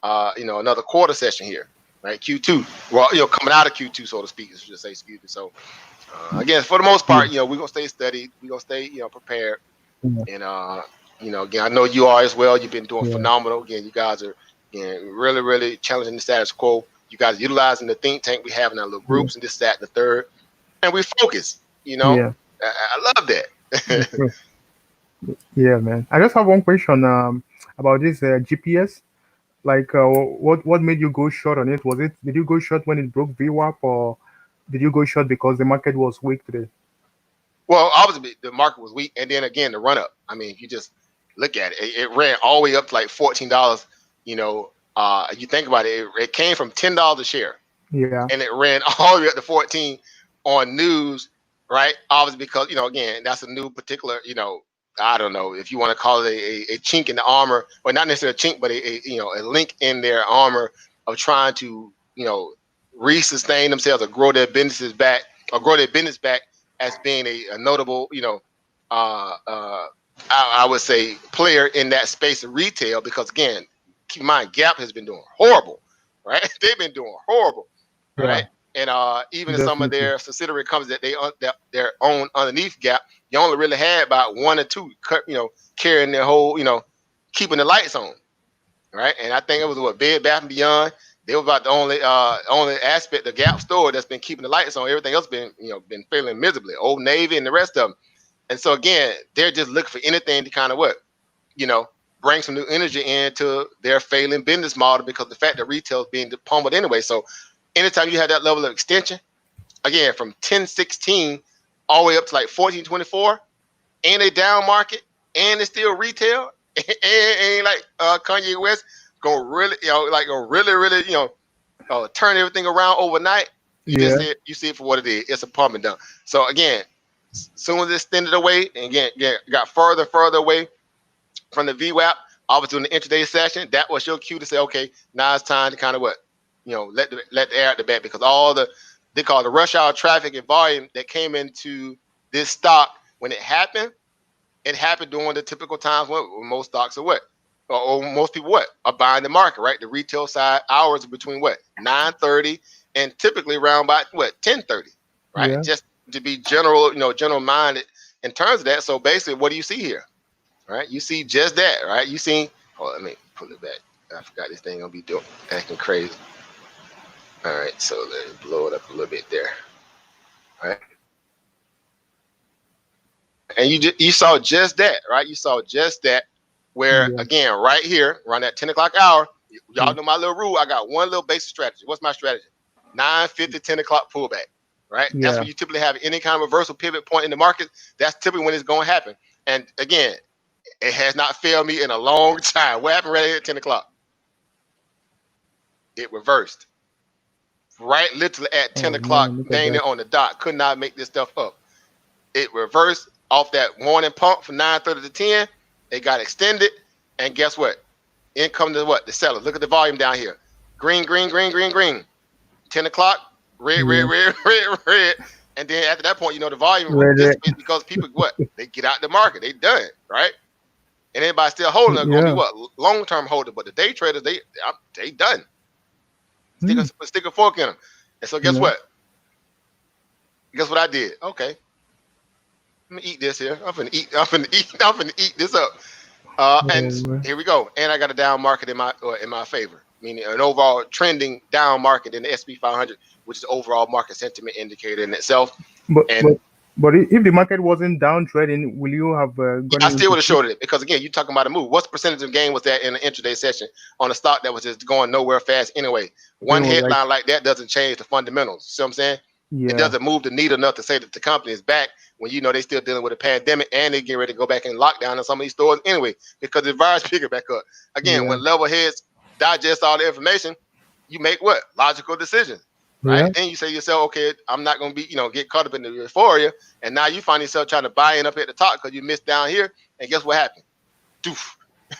another quarter session here, right? Q2, well, coming out of Q2, so to speak, I should say, excuse me. So again, for the most Yeah. part, we're gonna stay steady, we're gonna stay, prepared, Yeah. and again, I know you are as well. You've been doing Yeah. phenomenal. Again, you guys are really, really challenging the status quo. You guys are utilizing the think tank we have in our little Yeah. groups and this, that, and the third, and we focus. Yeah. I love that. Okay. Yeah, man. I just have one question about this GPS. Like, what made you go short on it? Did you go short when it broke VWAP, or did you go short because the market was weak today? Well, obviously the market was weak, and then again the run up. I mean, if you just look at it, it ran all the way up to like $14. You think about it, it came from $10 a share, Yeah. and it ran all the way up to 14 on news, right? Obviously, because again, that's a new particular, I don't know if you want to call it a chink in the armor, or not necessarily a chink, but a link in their armor of trying to re-sustain themselves or grow their businesses back, or grow their business back as being a notable, uh, uh, I would say player in that space of retail. Because again, keep in mind, Gap has been doing horrible, right? They've been doing horrible, right? Yeah. And even in some of Definitely. their subsidiary companies that their own underneath Gap, you only really had about one or two, carrying their whole, keeping the lights on, right? And I think it was what Bed Bath and Beyond. They were about the only aspect the Gap store that's been keeping the lights on. Everything else been failing miserably. Old Navy and the rest of them. And so again, they're just looking for anything to kind of you know, bring some new energy into their failing business model, because the fact that retail is being pummeled anyway. So anytime you have that level of extension, again, from 1016 all the way up to like 1424, and a down market, and it's still retail, and like Kanye West go really, like go really, really, turn everything around overnight. Yeah. You see it for what it is. It's a pump and dump. So again, soon as it extended away, and again got further away from the VWAP, I was doing the intraday session. That was your cue to say, okay, now it's time to kind of let the air out the back, because all the, they call it the rush hour traffic and volume that came into this stock when it happened during the typical times when most stocks are or most people are buying the market, right? The retail side hours are between 9:30 and typically around about 10:30, right? Yeah. Just to be general, general minded in terms of that. So basically, what do you see here? Right? You see just that, right? You see, oh, let me pull it back. I forgot this thing gonna be doing acting crazy. All right, so let me blow it up a little bit there. All right, and you saw just that, right? You saw just that, where Yeah. again, right here, around that 10 o'clock hour, Yeah. y'all know my little rule. I got one little basic strategy. What's my strategy? 9:50, 10 o'clock pullback, right? That's Yeah. when you typically have any kind of reversal pivot point in the market. That's typically when it's going to happen. And again, It has not failed me in a long time. What happened right here at 10 o'clock? It reversed. Right, literally at 10 Oh o'clock, man, look at dang that. it on the dot. Could not make this stuff up. It reversed off that morning pump from 9:30 to 10. It got extended. And guess what? In come the what? The sellers. Look at the volume down here. Green, green, green, green, green. 10 o'clock, red, red, Yeah. red, red, red. And then after that point, you know, the volume Red. dissipates because people, what? They get out the market. They done, right? And anybody still holding are going to be Yeah. what? Long-term holder. But the day traders, they done. Hmm. Stick a fork in them. And so guess Yeah. what? Guess what I did? Okay, let me eat this here. I'm finna eat this up. And Oh man. here we go. And I got a down market in my favor, meaning an overall trending down market in the SP 500, which is overall market sentiment indicator in itself. But And but but if the market wasn't down trading, will you have yeah, gone I still into would have shorted it because again, you're talking about a move. What's the percentage of gain was that in the intraday session on a stock that was just going nowhere fast anyway? when One it was like, headline like that doesn't change the fundamentals. See what I'm saying? It yeah, doesn't move the needle enough to say that the company is back when you know they still dealing with a pandemic and they get ready to go back in lockdown in some of these stores anyway because the virus picking back up. Again, yeah, when level heads digest all the information, you make what? Logical decisions, right? yeah, Then you say to yourself, okay, I'm not going to be, get caught up in the euphoria. And now you find yourself trying to buy in up at the top because you missed down here. And guess what happened? Doof,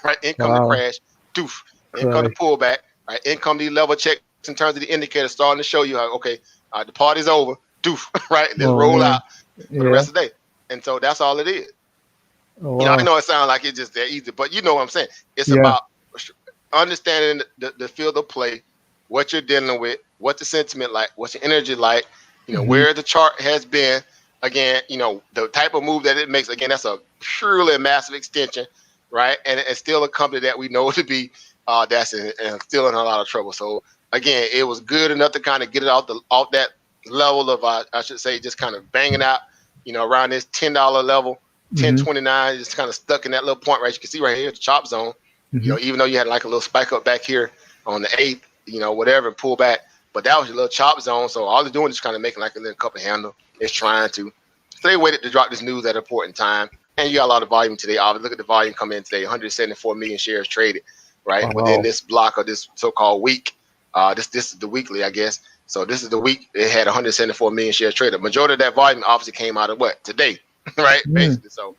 right? In come the wow, crash. Doof. In come the crash, pullback, right? In come the level checks in terms of the indicator starting to show you how, okay, the party's over. Doof, right? Let's oh roll out man, for the yeah, rest of the day. And so that's all it is. oh I wow, know it sounds like it's just that easy, but you know what I'm saying. It's yeah, about understanding the field of play, what you're dealing with, what the sentiment like, what's your energy like, hmm, where the chart has been. Again, the type of move that it makes. Again, that's a purely massive extension, right? And it's still a company that we know to be that's still in a lot of trouble. So again, it was good enough to kind of get it off that level of I should say just kind of banging out, around this $10 level, hmm, 10.29, just kind of stuck in that little point right. You can see right here the chop zone. hmm, Even though you had like a little spike up back here on the 8th, whatever, and pull back. But that was your little chop zone. So all they're doing is kind of making like a little cup of handle. It's trying to. So they waited to drop this news at an important time. And you got a lot of volume today. Obviously, look at the volume come in today, 174 million shares traded, right? Within wow, this block of this so-called week. This is the weekly, I guess. So this is the week. It had 174 million shares traded. Majority of that volume obviously came out of what? Today, right? hmm, Basically. So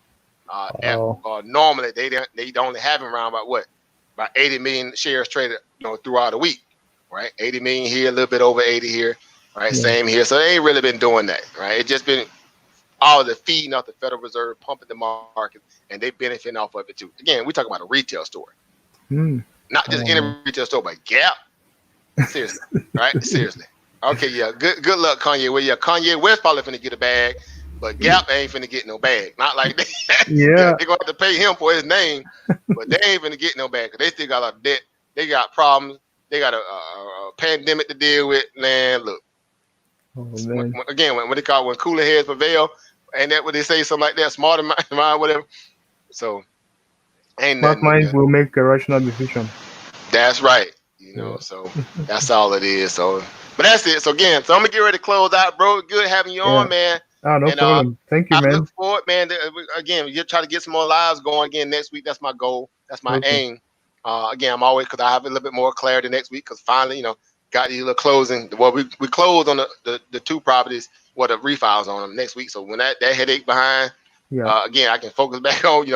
wow, normally they only have around about 80 million shares traded throughout a week, right? 80 million here, a little bit over 80 here, right? yeah, Same here. So they ain't really been doing that, right? It's just been all the feeding off the Federal Reserve, pumping the market, and they benefiting off of it too. Again, we talking about a retail store, hmm, not just oh any man, retail store, but Gap. Seriously, right? Seriously. Okay, yeah. Good luck, Kanye. Well, yeah, Kanye West probably finna get a bag, but Gap ain't finna get no bag. Not like that. Yeah, yeah, they gonna have to pay him for his name, but they ain't finna get no bag because they still got a lot of debt. They got problems. They got a pandemic to deal with. Man, look. oh man, Again, when they call when cooler heads prevail, and that what they say something like that, smarter mind, whatever. So ain't smart nothing new minds there. will make a rational decision. That's right. Yeah, So that's all it is. So, but that's it. So again, so I'm gonna get ready to close out, bro. Good having you yeah, on, man. ah, no And problem. Thank you, I look man. forward, man. Again, we try to get some more lives going again next week. That's my goal. That's my Okay, aim. Again, I'm always because I have a little bit more clarity next week because finally, got these little closing. Well, we closed on the two properties. What the refis on them next week. So when that headache behind, yeah, again, I can focus back on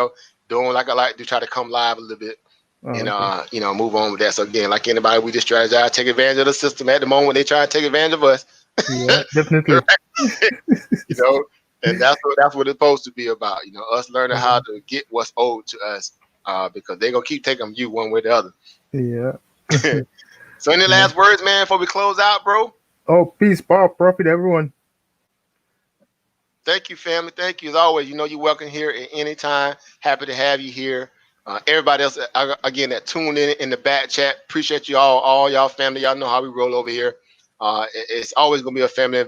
doing like I like to try to come live a little bit oh, and okay, move on with that. So again, like anybody, we just strategize, take advantage of the system at the moment. They try to take advantage of us, yeah, definitely. right? you know, and that's what it's supposed to be about. Us learning how Um, to get what's owed to us, because they're gonna keep taking you one way or the other. yeah. So any Yeah. last words, man, before we close out, bro? Oh, peace, power, profit, everyone. Thank you, family. Thank you as always. You're welcome here at any time. Happy to have you here. Everybody else, again, that tuned in the back chat. Appreciate you all y'all family. Y'all know how we roll over here. It's always going to be a family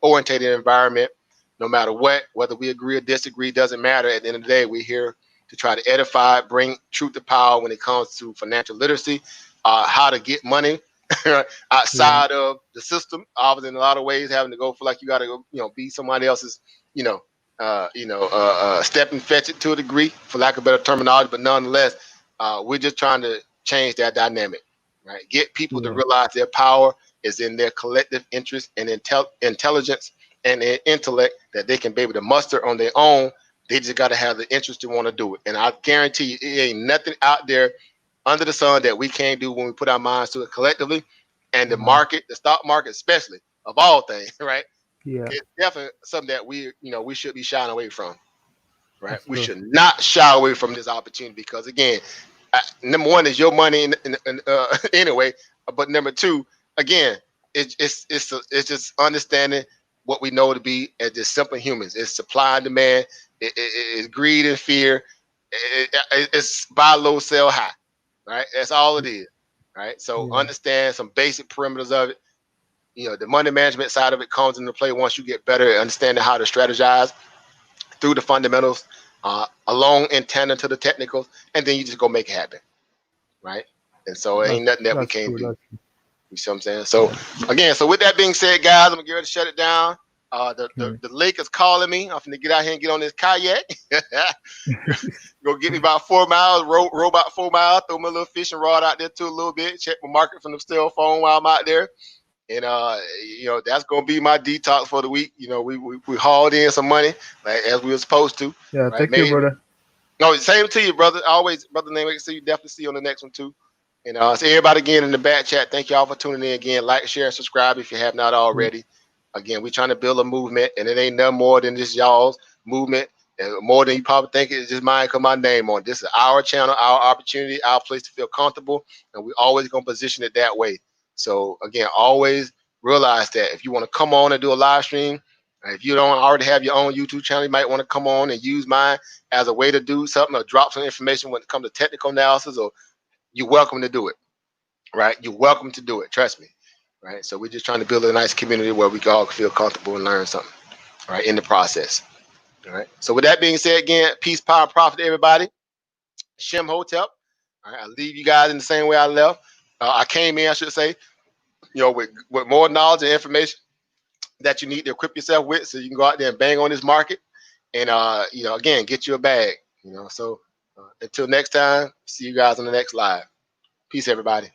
orientated environment, no matter what. Whether we agree or disagree, doesn't matter. At the end of the day, we're here to try to edify, bring truth to power when it comes to financial literacy, how to get money Yeah, outside of the system. Obviously, in a lot of ways, having to go for like you got to go, be somebody else's, you know, step and fetch it to a degree, for lack of better terminology. But nonetheless, we're just trying to change that dynamic, right? Get people to Yeah. realize their power is in their collective interest and intelligence and their intellect that they can be able to muster on their own. They just got to have the interest to want to do it. And I guarantee you, it ain't nothing out there under the sun that we can't do when we put our minds to it collectively. And the Mhm. market, the stock market, especially of all things, right? Yeah. It's definitely something that we should be shying away from, right? That's We true. should not shy away from this opportunity because, again, number one is your money anyway, but number two, again, it's just understanding what we know to be as just simple humans. It's supply and demand. It's greed and fear. It's buy low, sell high, right? That's all it is, right? So Yeah. understand some basic perimeters of it. The money management side of it comes into play once you get better at understanding how to strategize through the fundamentals, along in tandem to the technicals, and then you just go make it happen, right? And so it That's ain't nothing that we that's can't true. do. That's true. You see what I'm saying? So again, so with that being said, guys, I'm gonna get ready to shut it down. The, the Okay. the lake is calling me. I'm gonna get out here and get on this kayak. Go get me about 4 miles, row about 4 miles, throw my little fishing rod out there too a little bit, check my market from the cell phone while I'm out there. And that's gonna be my detox for the week. We hauled in some money like as we were supposed to, Yeah. right? Thank you, Made brother. no, same to you, brother. Always, brother. Name, see you. Definitely see you on the next one too. And so everybody again in the back chat, thank y'all for tuning in again. Like, share, and subscribe if you have not Yeah. already. Again, we trying to build a movement, and it ain't nothing more than just y'all's movement, and more than you probably think it's just mine. Cause my name on it. This is our channel, our opportunity, our place to feel comfortable, and we always gonna position it that way. So again, always realize that if you want to come on and do a live stream, if you don't already have your own YouTube channel, you might want to come on and use mine as a way to do something or drop some information when it comes to technical analysis, or you're welcome to do it, right? You're welcome to do it. Trust me, right? So we're just trying to build a nice community where we can all feel comfortable and learn something, right, in the process. All right. So with that being said, again, peace, power, profit, to everybody. Shem Hotep. All right. I leave you guys in the same way I left. I came in, I should say, with more knowledge and information that you need to equip yourself with, so you can go out there and bang on this market, and again, get you a bag. So until next time, see you guys on the next live. Peace, everybody.